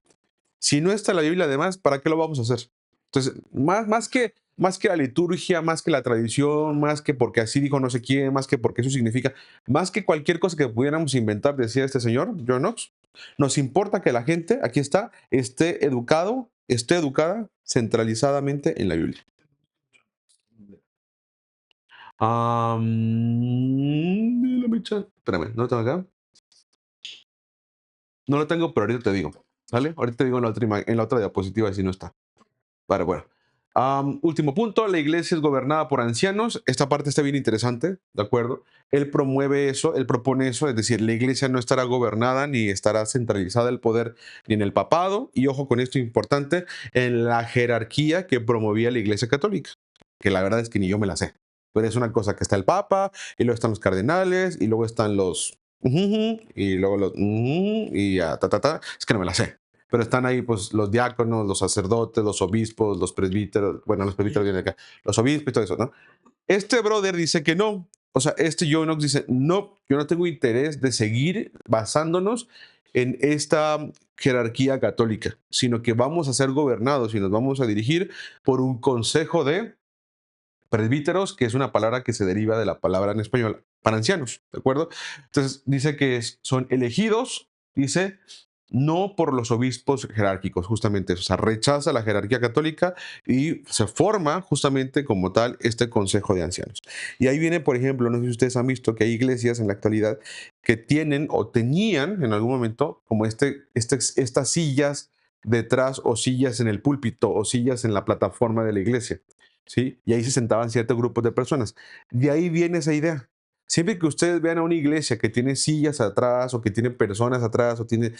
Si no está la Biblia, además, ¿para qué lo vamos a hacer? Entonces, más que la liturgia, más que la tradición, más que porque así dijo no sé quién, más que porque eso significa, más que cualquier cosa que pudiéramos inventar, decía este señor, John Knox, nos importa que la gente, aquí está, esté educada centralizadamente en la Biblia. Espérame, ¿no lo tengo acá? No lo tengo, pero ahorita te digo, ¿vale? Ahorita te digo en la otra diapositiva si no está. Vale, bueno. Último punto, la iglesia es gobernada por ancianos. Esta parte está bien interesante, ¿de acuerdo? Él promueve eso, él propone eso, es decir, la iglesia no estará gobernada ni estará centralizada el poder ni en el papado, y ojo con esto importante, en la jerarquía que promovía la iglesia católica, que la verdad es que ni yo me la sé, pero es una cosa que está el papa, y luego están los cardenales, y luego están los... y luego los... y es que no me la sé. Pero están ahí pues los diáconos, los sacerdotes, los obispos, los presbíteros, bueno, los presbíteros vienen acá, los obispos y todo eso, ¿no? Este brother dice que no, o sea, este John Knox dice, no, yo no tengo interés de seguir basándonos en esta jerarquía católica, sino que vamos a ser gobernados y nos vamos a dirigir por un consejo de presbíteros, que es una palabra que se deriva de la palabra en español para ancianos, ¿de acuerdo? Entonces dice que son elegidos, dice, no por los obispos jerárquicos, justamente eso, o sea, rechaza la jerarquía católica y se forma justamente como tal este consejo de ancianos. Y ahí viene, por ejemplo, no sé si ustedes han visto que hay iglesias en la actualidad que tienen o tenían en algún momento como estas sillas detrás o sillas en el púlpito o sillas en la plataforma de la iglesia. ¿Sí? Y ahí se sentaban ciertos grupos de personas. De ahí viene esa idea. Siempre que ustedes vean a una iglesia que tiene sillas atrás o que tiene personas atrás o tiene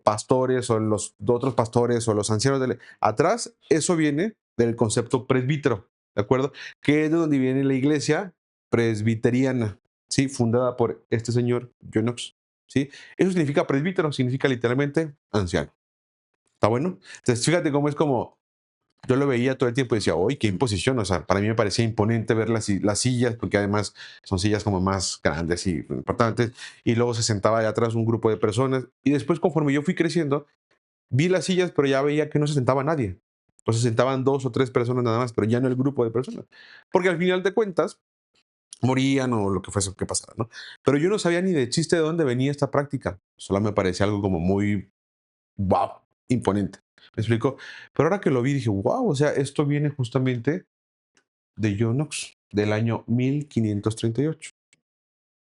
pastores o los otros pastores o los ancianos atrás, eso viene del concepto presbítero, ¿de acuerdo? Que es de donde viene la iglesia presbiteriana, ¿sí? Fundada por este señor John Knox, ¿sí? Eso significa presbítero, significa literalmente anciano. ¿Está bueno? Entonces, fíjate cómo es como yo lo veía todo el tiempo y decía, ¡uy, qué imposición! O sea, para mí me parecía imponente ver las sillas, porque además son sillas como más grandes y importantes, y luego se sentaba allá atrás un grupo de personas, y después conforme yo fui creciendo, vi las sillas, pero ya veía que no se sentaba nadie. O se sentaban 2 o 3 personas nada más, pero ya no el grupo de personas. Porque al final de cuentas, morían o lo que fuese que pasara, ¿no? Pero yo no sabía ni de chiste de dónde venía esta práctica. Solo me parecía algo como muy wow, imponente. ¿Me explico? Pero ahora que lo vi dije, wow, o sea, esto viene justamente de John Knox del año 1538.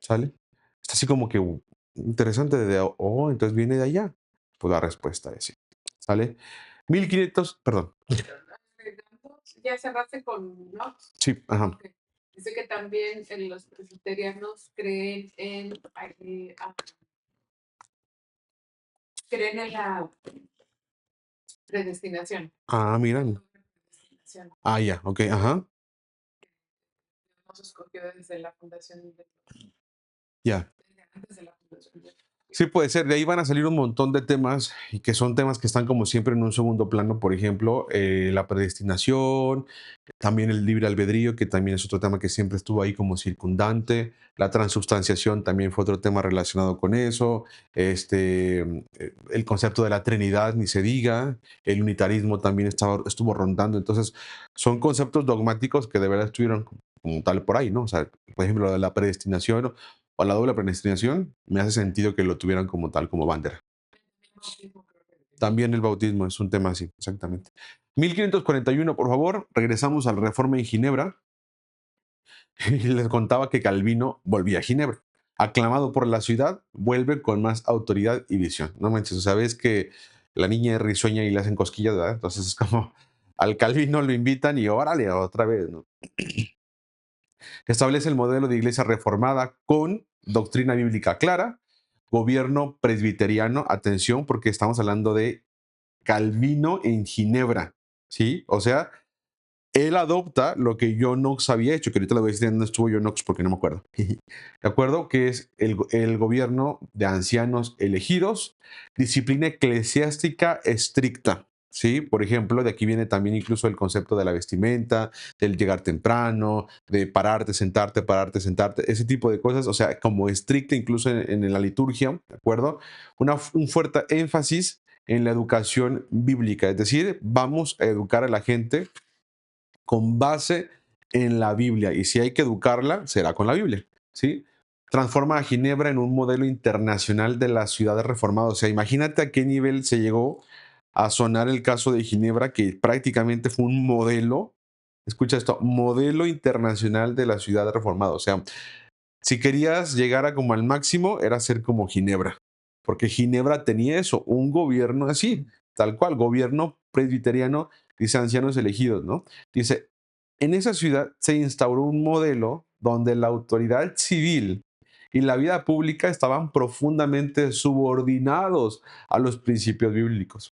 ¿Sale? Está así como que interesante entonces viene de allá. Pues la respuesta es sí. ¿Sale? 1500, perdón. Agregando, ya cerraste con Knox. Sí, ajá. Ok. Dice que también los presbiterianos creen creen en la predestinación. Miran. Predestinación. Ya, ok, ajá. Nos escogió desde la fundación Ya. desde antes de la fundación Sí, puede ser. De ahí van a salir un montón de temas y que son temas que están como siempre en un segundo plano. Por ejemplo, la predestinación, también el libre albedrío, que también es otro tema que siempre estuvo ahí como circundante. La transubstanciación también fue otro tema relacionado con eso. El concepto de la Trinidad, ni se diga. El unitarismo también estuvo rondando. Entonces, son conceptos dogmáticos que de verdad estuvieron como tal por ahí, ¿no? O sea, por ejemplo, lo de la predestinación o la doble predestinación, me hace sentido que lo tuvieran como tal, como bandera. También el bautismo es un tema así, exactamente. 1541, por favor, regresamos a la Reforma en Ginebra. Y les contaba que Calvino volvía a Ginebra. Aclamado por la ciudad, vuelve con más autoridad y visión. No manches, o sea, ves que la niña es risueña y le hacen cosquillas, ¿verdad? Entonces es como, al Calvino lo invitan y órale, otra vez, ¿no? Establece el modelo de iglesia reformada con doctrina bíblica clara, gobierno presbiteriano, atención, porque estamos hablando de Calvino en Ginebra, ¿sí? O sea, él adopta lo que John Knox había hecho, que ahorita le voy a decir dónde estuvo John Knox porque no me acuerdo. ¿De acuerdo? Que es el gobierno de ancianos elegidos, disciplina eclesiástica estricta. ¿Sí? Por ejemplo, de aquí viene también incluso el concepto de la vestimenta, del llegar temprano, de pararte, sentarte, ese tipo de cosas, o sea, como estricta incluso en la liturgia, ¿de acuerdo? Un fuerte énfasis en la educación bíblica, es decir, vamos a educar a la gente con base en la Biblia. Y si hay que educarla, será con la Biblia, ¿sí? Transforma a Ginebra en un modelo internacional de las ciudades reformadas. O sea, imagínate a qué nivel se llegó a sonar el caso de Ginebra, que prácticamente fue un modelo, escucha esto, modelo internacional de la ciudad reformada. O sea, si querías llegar a como al máximo, era ser como Ginebra, porque Ginebra tenía eso, un gobierno así, tal cual, gobierno presbiteriano, dice ancianos elegidos, ¿no? Dice, en esa ciudad se instauró un modelo donde la autoridad civil y la vida pública estaban profundamente subordinados a los principios bíblicos,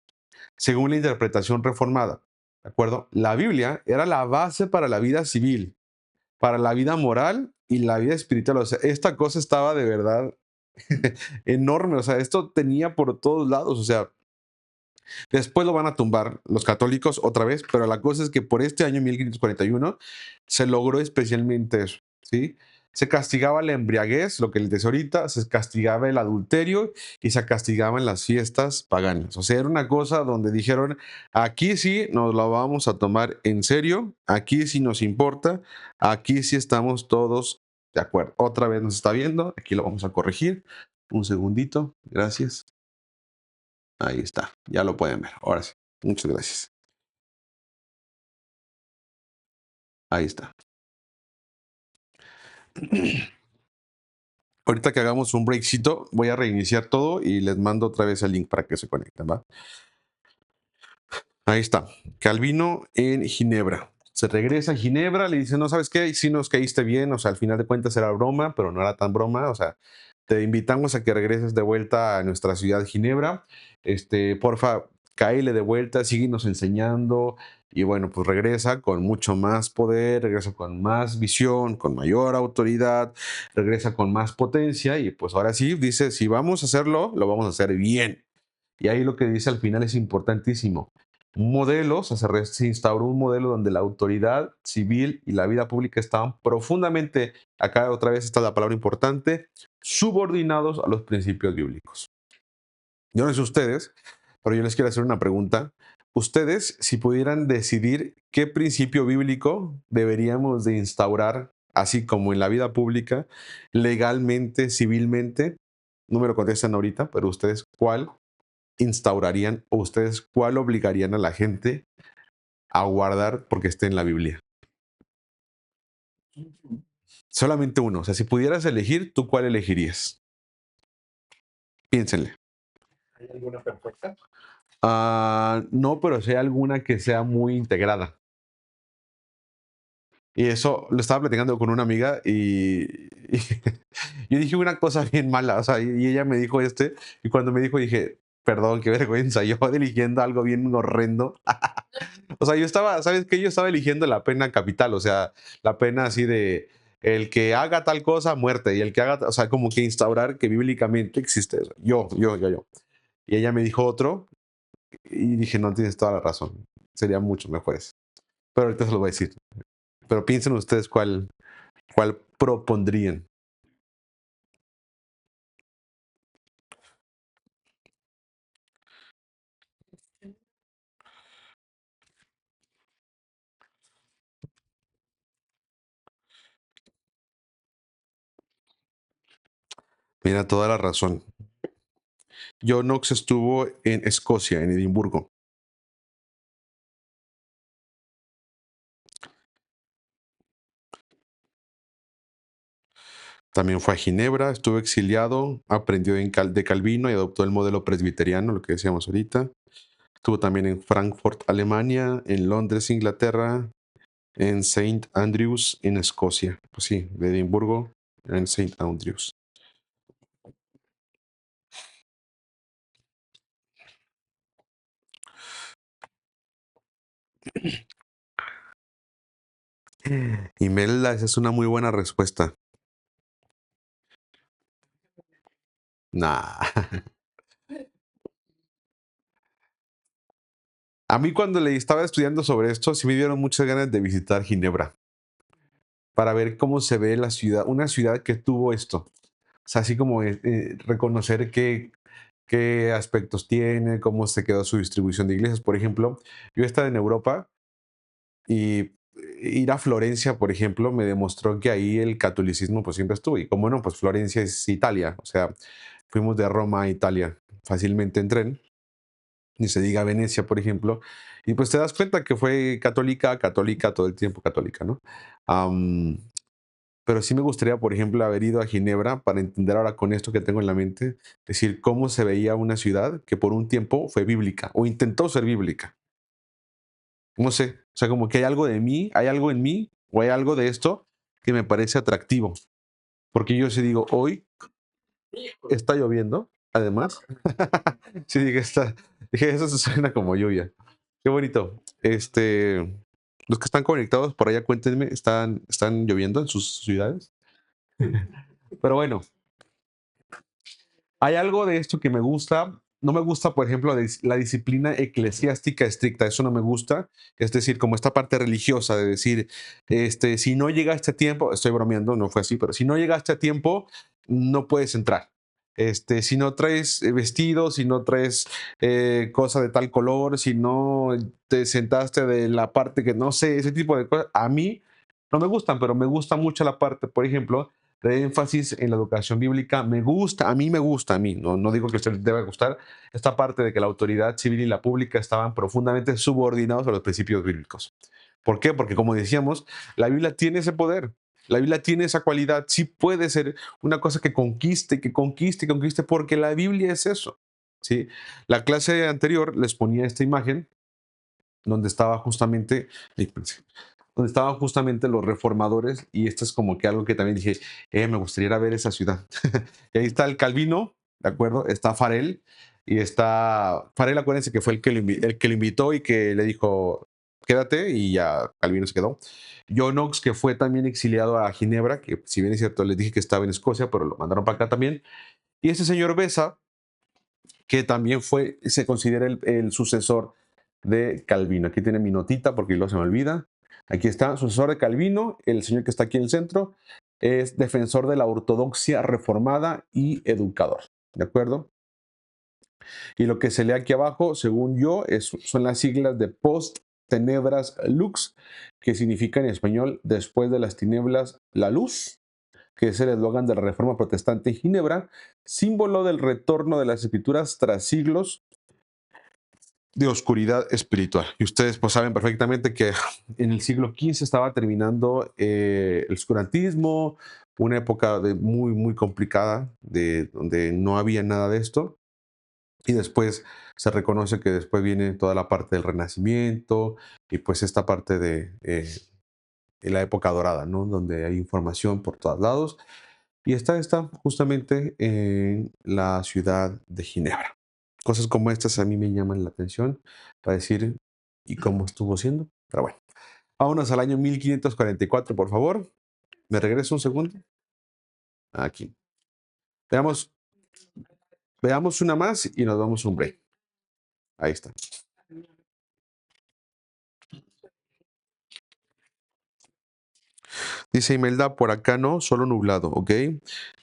según la interpretación reformada, ¿de acuerdo? La Biblia era la base para la vida civil, para la vida moral y la vida espiritual. O sea, esta cosa estaba de verdad enorme. O sea, esto tenía por todos lados. O sea, después lo van a tumbar los católicos otra vez, pero la cosa es que por este año 1541 se logró especialmente eso, ¿sí? Se castigaba la embriaguez, lo que les decía ahorita, se castigaba el adulterio y se castigaban las fiestas paganas. O sea, era una cosa donde dijeron, aquí sí nos lo vamos a tomar en serio, aquí sí nos importa, aquí sí estamos todos de acuerdo. Otra vez nos está viendo, aquí lo vamos a corregir. Un segundito, gracias. Ahí está, ya lo pueden ver. Ahora sí, muchas gracias. Ahí está. Ahorita que hagamos un breakcito, voy a reiniciar todo y les mando otra vez el link para que se conecten, ¿va? Ahí está. Calvino en Ginebra. Se regresa a Ginebra, le dice, no, ¿sabes qué? Sí nos caíste bien, o sea, al final de cuentas era broma, pero no era tan broma, o sea, te invitamos a que regreses de vuelta a nuestra ciudad Ginebra. Porfa, cáele de vuelta, síguenos enseñando. Y bueno, pues regresa con mucho más poder, regresa con más visión, con mayor autoridad, regresa con más potencia. Y pues ahora sí, dice, si vamos a hacerlo, lo vamos a hacer bien. Y ahí lo que dice al final es importantísimo. Un modelo, o sea, se instauró un modelo donde la autoridad civil y la vida pública estaban profundamente, acá otra vez está la palabra importante, subordinados a los principios bíblicos. Yo no sé ustedes, pero yo les quiero hacer una pregunta. Ustedes, si pudieran decidir qué principio bíblico deberíamos de instaurar, así como en la vida pública, legalmente, civilmente, no me lo contestan ahorita, pero ustedes, ¿cuál instaurarían o ustedes cuál obligarían a la gente a guardar porque esté en la Biblia? Solamente uno. O sea, si pudieras elegir, ¿tú cuál elegirías? Piénsenle. ¿Hay alguna perfecta? No, pero si hay alguna que sea muy integrada. Y eso lo estaba platicando con una amiga y yo dije una cosa bien mala, o sea, y ella me dijo y cuando me dijo dije, perdón, qué vergüenza, yo eligiendo algo bien horrendo. O sea, yo estaba, ¿sabes qué? Yo estaba eligiendo la pena capital, o sea, la pena así de el que haga tal cosa, muerte, y el que haga, o sea, como que instaurar que bíblicamente existe eso. Yo. Y ella me dijo otro y dije, no, tienes toda la razón, sería mucho mejor eso. Pero ahorita se lo voy a decir. Pero piensen ustedes cuál propondrían. Mira, toda la razón. John Knox estuvo en Escocia, en Edimburgo. También fue a Ginebra, estuvo exiliado, aprendió de Calvino y adoptó el modelo presbiteriano, lo que decíamos ahorita. Estuvo también en Frankfurt, Alemania, en Londres, Inglaterra, en St. Andrews, en Escocia. Pues sí, de Edimburgo, en St. Andrews. Imelda, esa es una muy buena respuesta. Nah. A mí cuando le estaba estudiando sobre esto, sí me dieron muchas ganas de visitar Ginebra para ver cómo se ve la ciudad, una ciudad que tuvo esto. O sea, así como reconocer qué aspectos tiene, cómo se quedó su distribución de iglesias. Por ejemplo, yo he estado en Europa y ir a Florencia, por ejemplo, me demostró que ahí el catolicismo pues siempre estuvo. Y como no, pues Florencia es Italia. O sea, fuimos de Roma a Italia fácilmente en tren. Ni se diga Venecia, por ejemplo. Y pues te das cuenta que fue católica, católica, todo el tiempo católica, ¿no? Am, pero sí me gustaría, por ejemplo, haber ido a Ginebra para entender ahora con esto que tengo en la mente, decir cómo se veía una ciudad que por un tiempo fue bíblica o intentó ser bíblica. No sé, o sea, como que hay algo de mí, hay algo en mí o hay algo de esto que me parece atractivo. Porque yo sí digo, hoy está lloviendo, además. Sí, dije, eso se suena como lluvia. Qué bonito. Los que están conectados por allá, cuéntenme, ¿están lloviendo en sus ciudades? Pero bueno, hay algo de esto que me gusta. No me gusta, por ejemplo, la disciplina eclesiástica estricta. Eso no me gusta. Es decir, como esta parte religiosa de decir, si no llegaste a tiempo, estoy bromeando, no fue así, pero si no llegaste a tiempo, no puedes entrar. Si no traes vestido, si no traes cosa de tal color, si no te sentaste de la parte que no sé, ese tipo de cosas, a mí no me gustan, pero me gusta mucho la parte, por ejemplo, de énfasis en la educación bíblica. Me gusta, a mí, no digo que a usted le deba gustar, esta parte de que la autoridad civil y la pública estaban profundamente subordinados a los principios bíblicos. ¿Por qué? Porque como decíamos, la Biblia tiene ese poder, la Biblia tiene esa cualidad, sí puede ser una cosa que conquiste, porque la Biblia es eso. ¿Sí? La clase anterior les ponía esta imagen donde estaba justamente, donde estaban justamente los reformadores, y esto es como que algo que también dije, me gustaría ir a ver esa ciudad. Y ahí está el Calvino, ¿de acuerdo? Está Farel, y está Farel, acuérdense que fue el que lo invitó y que le dijo, quédate, y ya Calvino se quedó. John Knox, que fue también exiliado a Ginebra, que si bien es cierto, les dije que estaba en Escocia, pero lo mandaron para acá también. Y ese señor Besa, que también se considera el sucesor de Calvino. Aquí tiene mi notita porque luego se me olvida. Aquí está, sucesor de Calvino, el señor que está aquí en el centro, es defensor de la ortodoxia reformada y educador. ¿De acuerdo? Y lo que se lee aquí abajo, según yo, son las siglas de Post Tenebras Lux, que significa en español después de las tinieblas la luz, que es el eslogan de la Reforma Protestante en Ginebra, símbolo del retorno de las escrituras tras siglos de oscuridad espiritual. Y ustedes pues saben perfectamente que en el siglo XV estaba terminando el oscurantismo, una época muy complicada, donde no había nada de esto. Y después se reconoce que después viene toda la parte del Renacimiento y pues esta parte de la época dorada, ¿no? Donde hay información por todos lados. Y está justamente en la ciudad de Ginebra. Cosas como estas a mí me llaman la atención para decir, ¿y cómo estuvo siendo? Pero bueno, vámonos al año 1544, por favor. ¿Me regreso un segundo? Aquí. Veamos una más y nos damos un break. Ahí está. Dice Imelda, por acá no, solo nublado, ¿ok?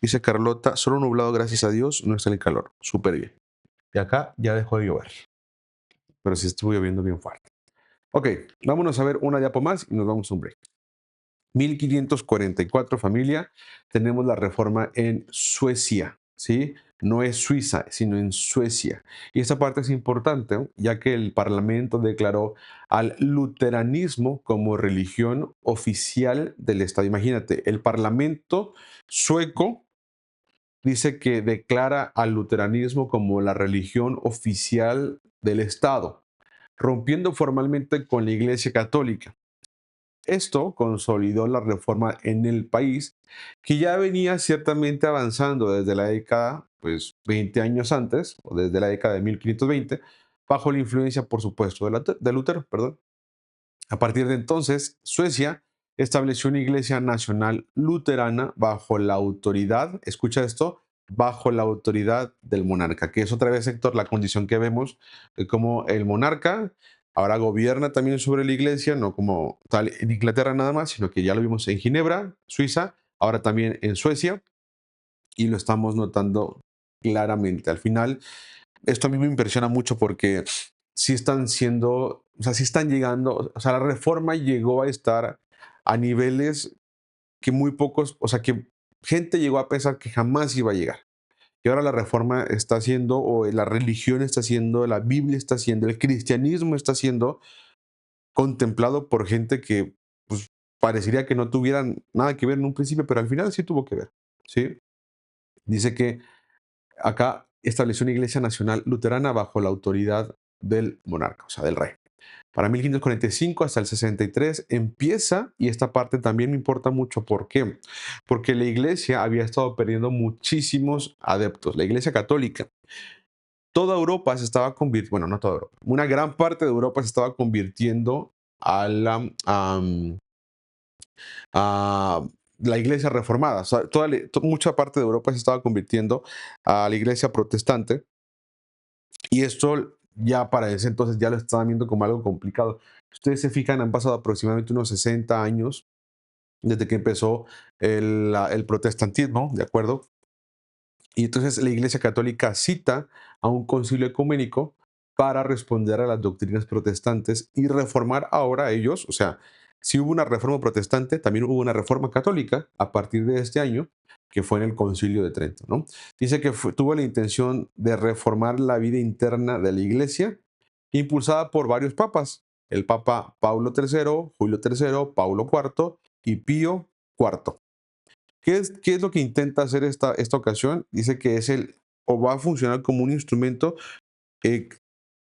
Dice Carlota, solo nublado, gracias a Dios, no está el calor. Súper bien. Y acá ya dejó de llover. Pero sí estuvo lloviendo bien fuerte. Ok, vámonos a ver una diapo más y nos vamos a un break. 1544, familia, tenemos la reforma en Suecia, ¿sí? No es Suiza, sino en Suecia. Y esta parte es importante, ya que el Parlamento declaró al luteranismo como religión oficial del Estado. Imagínate, el Parlamento sueco dice que declara al luteranismo como la religión oficial del Estado, rompiendo formalmente con la Iglesia Católica. Esto consolidó la reforma en el país, que ya venía ciertamente avanzando desde la década, pues 20 años antes, o desde la década de 1520, bajo la influencia, por supuesto, de Lutero. Perdón. A partir de entonces, Suecia estableció una iglesia nacional luterana bajo la autoridad, escucha esto, bajo la autoridad del monarca, que es otra vez, Héctor, la condición que vemos de cómo el monarca ahora gobierna también sobre la iglesia, no como tal en Inglaterra nada más, sino que ya lo vimos en Ginebra, Suiza, ahora también en Suecia, y lo estamos notando claramente. Al final, esto a mí me impresiona mucho porque sí están siendo, o sea, sí están llegando, o sea, la reforma llegó a estar a niveles que muy pocos, o sea, que gente llegó a pensar que jamás iba a llegar. Y ahora la reforma está haciendo, o la religión está haciendo, la Biblia está haciendo, el cristianismo está siendo contemplado por gente que pues, parecería que no tuvieran nada que ver en un principio, pero al final sí tuvo que ver. ¿Sí? Dice que acá estableció una iglesia nacional luterana bajo la autoridad del monarca, o sea, del rey. Para 1545 hasta el 63 empieza, y esta parte también me importa mucho, ¿por qué? Porque la iglesia había estado perdiendo muchísimos adeptos, la iglesia católica. Toda Europa se estaba convirtiendo, bueno, no toda Europa, una gran parte de Europa se estaba convirtiendo a la iglesia reformada. O sea, mucha parte de Europa se estaba convirtiendo a la iglesia protestante, y esto ya para ese entonces ya lo estaban viendo como algo complicado. Ustedes se fijan, han pasado aproximadamente unos 60 años desde que empezó el protestantismo, ¿de acuerdo? Y entonces la Iglesia Católica cita a un concilio ecuménico para responder a las doctrinas protestantes y reformar ahora ellos, o sea, si hubo una reforma protestante, también hubo una reforma católica a partir de este año, que fue en el Concilio de Trento, ¿no? Dice que tuvo la intención de reformar la vida interna de la Iglesia, impulsada por varios papas, el Papa Pablo III, Julio III, Paulo IV y Pío IV. ¿Qué es lo que intenta hacer esta ocasión? Dice que o va a funcionar como un instrumento eh,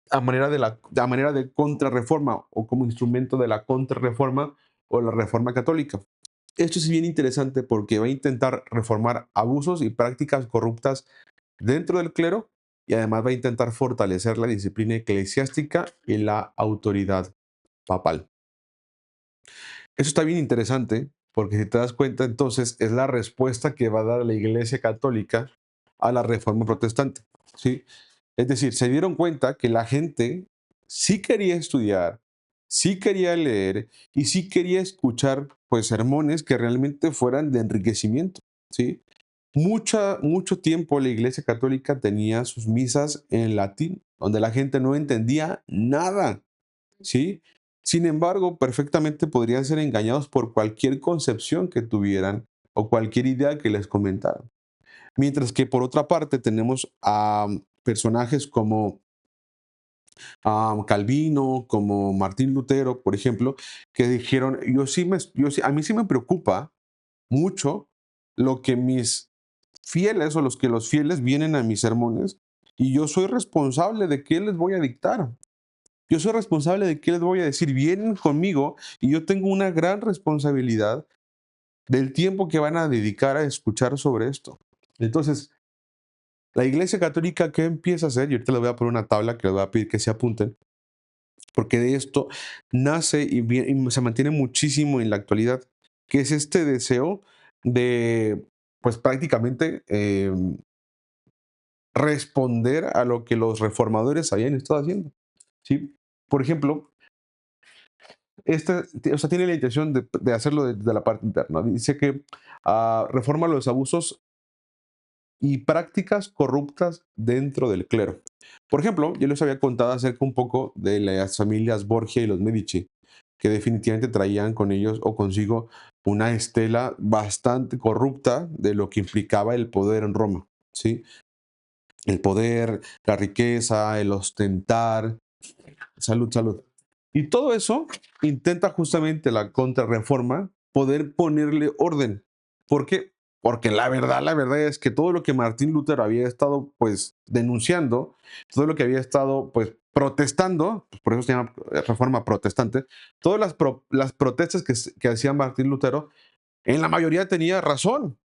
a manera de contrarreforma, o como instrumento de la contrarreforma o la reforma católica. Esto es bien interesante porque va a intentar reformar abusos y prácticas corruptas dentro del clero, y además va a intentar fortalecer la disciplina eclesiástica y la autoridad papal. Eso está bien interesante porque si te das cuenta, entonces es la respuesta que va a dar la Iglesia Católica a la Reforma Protestante, ¿sí? Es decir, se dieron cuenta que la gente sí quería estudiar, sí quería leer y sí quería escuchar pues sermones que realmente fueran de enriquecimiento, ¿sí? Mucho tiempo la Iglesia Católica tenía sus misas en latín, donde la gente no entendía nada, ¿sí? Sin embargo, perfectamente podrían ser engañados por cualquier concepción que tuvieran o cualquier idea que les comentaran. Mientras que por otra parte tenemos a personajes como Calvino, como Martín Lutero, por ejemplo, que dijeron, a mí sí me preocupa mucho lo que mis fieles o los que los fieles vienen a mis sermones y yo soy responsable de qué les voy a dictar. Yo soy responsable de qué les voy a decir. Vienen conmigo y yo tengo una gran responsabilidad del tiempo que van a dedicar a escuchar sobre esto. Entonces, la Iglesia Católica, ¿qué empieza a hacer? Y ahorita les voy a poner una tabla que les voy a pedir que se apunten, porque de esto nace y se mantiene muchísimo en la actualidad, que es este deseo de, pues prácticamente, responder a lo que los reformadores habían estado haciendo, ¿sí? Por ejemplo, tiene la intención de hacerlo desde la parte interna. Dice que reforma los abusos y prácticas corruptas dentro del clero. Por ejemplo, yo les había contado acerca un poco de las familias Borgia y los Medici, que definitivamente traían con ellos o consigo una estela bastante corrupta de lo que implicaba el poder en Roma, ¿sí? El poder, la riqueza, el ostentar. Salud, salud. Y todo eso intenta justamente la contrarreforma poder ponerle orden. ¿Por qué? Porque la verdad es que todo lo que Martín Lutero había estado pues denunciando, todo lo que había estado pues protestando, pues, por eso se llama reforma protestante, todas las protestas que hacía Martín Lutero, en la mayoría tenía razón.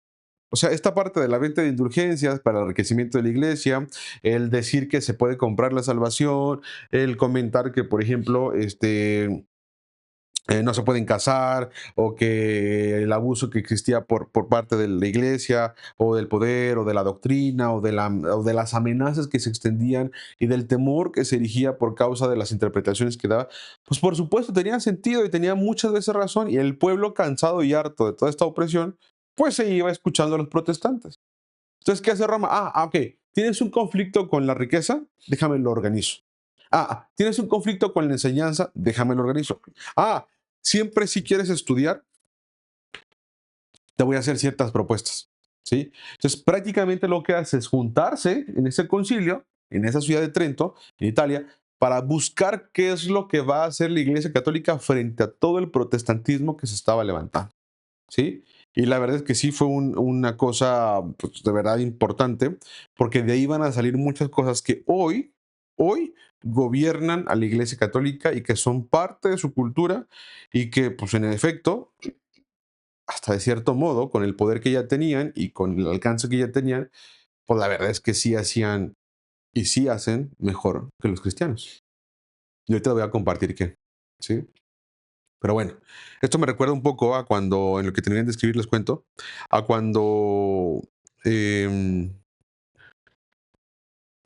O sea, esta parte de la venta de indulgencias para el enriquecimiento de la iglesia, el decir que se puede comprar la salvación, el comentar que, por ejemplo, no se pueden casar, o que el abuso que existía por parte de la iglesia, o del poder, o de la doctrina, o de las amenazas que se extendían, y del temor que se erigía por causa de las interpretaciones que daba, pues por supuesto tenía sentido y tenía muchas veces razón, y el pueblo cansado y harto de toda esta opresión, pues se iba escuchando a los protestantes. Entonces, ¿qué hace Roma? Ok, ¿tienes un conflicto con la riqueza? Déjame lo organizo. ¿Tienes un conflicto con la enseñanza? Déjame lo organizo. Siempre si quieres estudiar, te voy a hacer ciertas propuestas, ¿sí? Entonces, prácticamente lo que hace es juntarse en ese concilio, en esa ciudad de Trento, en Italia, para buscar qué es lo que va a hacer la Iglesia Católica frente a todo el protestantismo que se estaba levantando, ¿sí? Y la verdad es que sí fue una cosa pues, de verdad importante, porque de ahí van a salir muchas cosas que hoy gobiernan a la Iglesia Católica y que son parte de su cultura y que, pues en efecto, hasta de cierto modo, con el poder que ya tenían y con el alcance que ya tenían, pues la verdad es que sí hacían y sí hacen mejor que los cristianos. Y ahorita voy a compartir qué, ¿sí? Pero bueno, esto me recuerda un poco a cuando, en lo que terminé de escribir les cuento, a cuando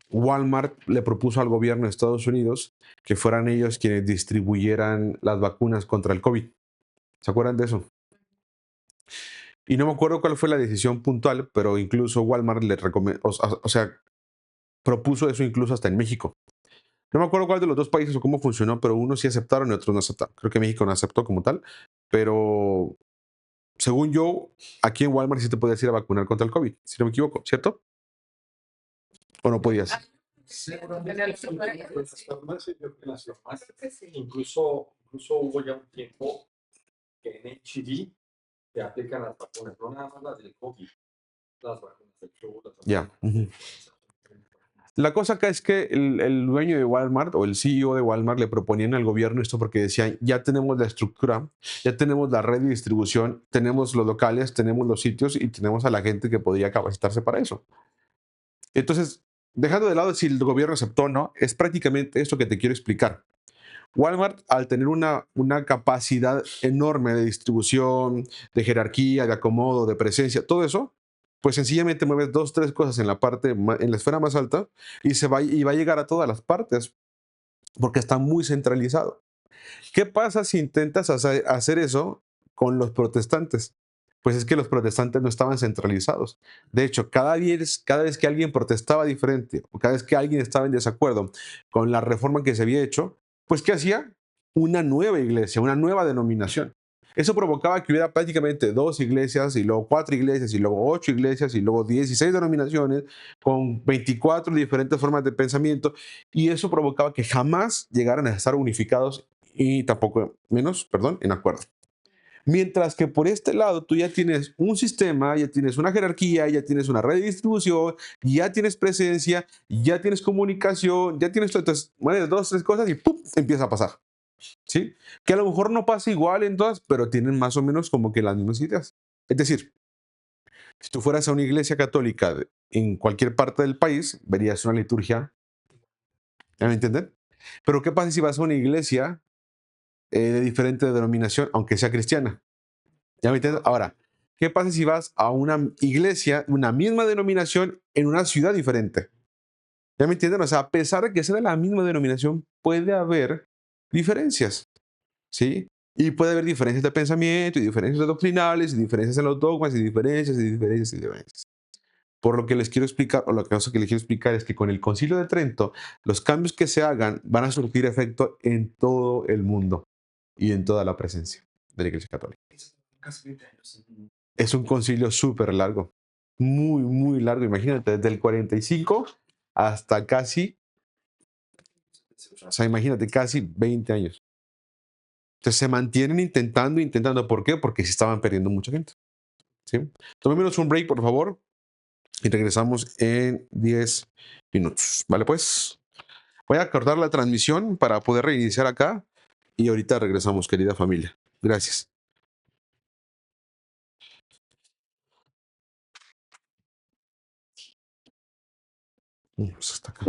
Walmart le propuso al gobierno de Estados Unidos que fueran ellos quienes distribuyeran las vacunas contra el COVID. ¿Se acuerdan de eso? Y no me acuerdo cuál fue la decisión puntual, pero incluso Walmart le recomendó, o sea, propuso eso incluso hasta en México. No me acuerdo cuál de los dos países o cómo funcionó, pero unos sí aceptaron y otros no aceptaron. Creo que México no aceptó como tal, pero según yo, aquí en Walmart sí te podías ir a vacunar contra el COVID, si no me equivoco, ¿cierto? ¿O no podías? Seguramente las farmacias, yo creo que las farmacias, incluso hubo ya un tiempo que en HIV te aplican las vacunas, no nada más las del COVID, las vacunas del flu, las vacunas Ya. de la La cosa acá es que el dueño de Walmart o el CEO de Walmart le proponían al gobierno esto porque decían, ya tenemos la estructura, ya tenemos la red de distribución, tenemos los locales, tenemos los sitios y tenemos a la gente que podría capacitarse para eso. Entonces, dejando de lado si el gobierno aceptó o no, es prácticamente esto que te quiero explicar. Walmart, al tener una capacidad enorme de distribución, de jerarquía, de acomodo, de presencia, todo eso, pues sencillamente mueves 2, 3 cosas en en la esfera más alta y va a llegar a todas las partes porque está muy centralizado. ¿Qué pasa si intentas hacer eso con los protestantes? Pues es que los protestantes no estaban centralizados. De hecho, cada vez que alguien protestaba diferente o cada vez que alguien estaba en desacuerdo con la reforma que se había hecho, pues ¿qué hacía? Una nueva iglesia, una nueva denominación. Eso provocaba que hubiera prácticamente 2 iglesias, y luego 4 iglesias, y luego 8 iglesias, y luego 16 denominaciones, con 24 diferentes formas de pensamiento, y eso provocaba que jamás llegaran a estar unificados y tampoco menos, perdón, en acuerdo. Mientras que por este lado tú ya tienes un sistema, ya tienes una jerarquía, ya tienes una red de distribución, ya tienes presencia, ya tienes comunicación, ya tienes entonces, bueno, 2, 3 cosas y ¡pum! Empieza a pasar. ¿Sí? Que a lo mejor no pasa igual en todas, pero tienen más o menos como que las mismas ideas. Es decir, si tú fueras a una iglesia católica en cualquier parte del país, verías una liturgia, ¿ya me entienden? Pero ¿qué pasa si vas a una iglesia de diferente denominación, aunque sea cristiana? ¿Ya me entiendes? Ahora, ¿qué pasa si vas a una iglesia, una misma denominación, en una ciudad diferente? ¿Ya me entienden? O sea, a pesar de que sea de la misma denominación, puede haber diferencias, ¿sí? Y puede haber diferencias de pensamiento, y diferencias doctrinales, y diferencias en los dogmas, y diferencias, y diferencias, y diferencias. Por lo que les quiero explicar, o lo que les quiero explicar es que con el Concilio de Trento, los cambios que se hagan van a surtir efecto en todo el mundo y en toda la presencia de la Iglesia Católica. Casi 20 años. Es un concilio súper largo, muy, muy largo. Imagínate, desde el 45 hasta casi, o sea, imagínate, casi 20 años. Entonces se mantienen intentando. ¿Por qué? Porque se estaban perdiendo mucha gente. ¿Sí? Tomémonos un break, por favor, y regresamos en 10 minutos. ¿Vale? Pues voy a cortar la transmisión para poder reiniciar acá y ahorita regresamos, querida familia. Gracias. Hasta acá.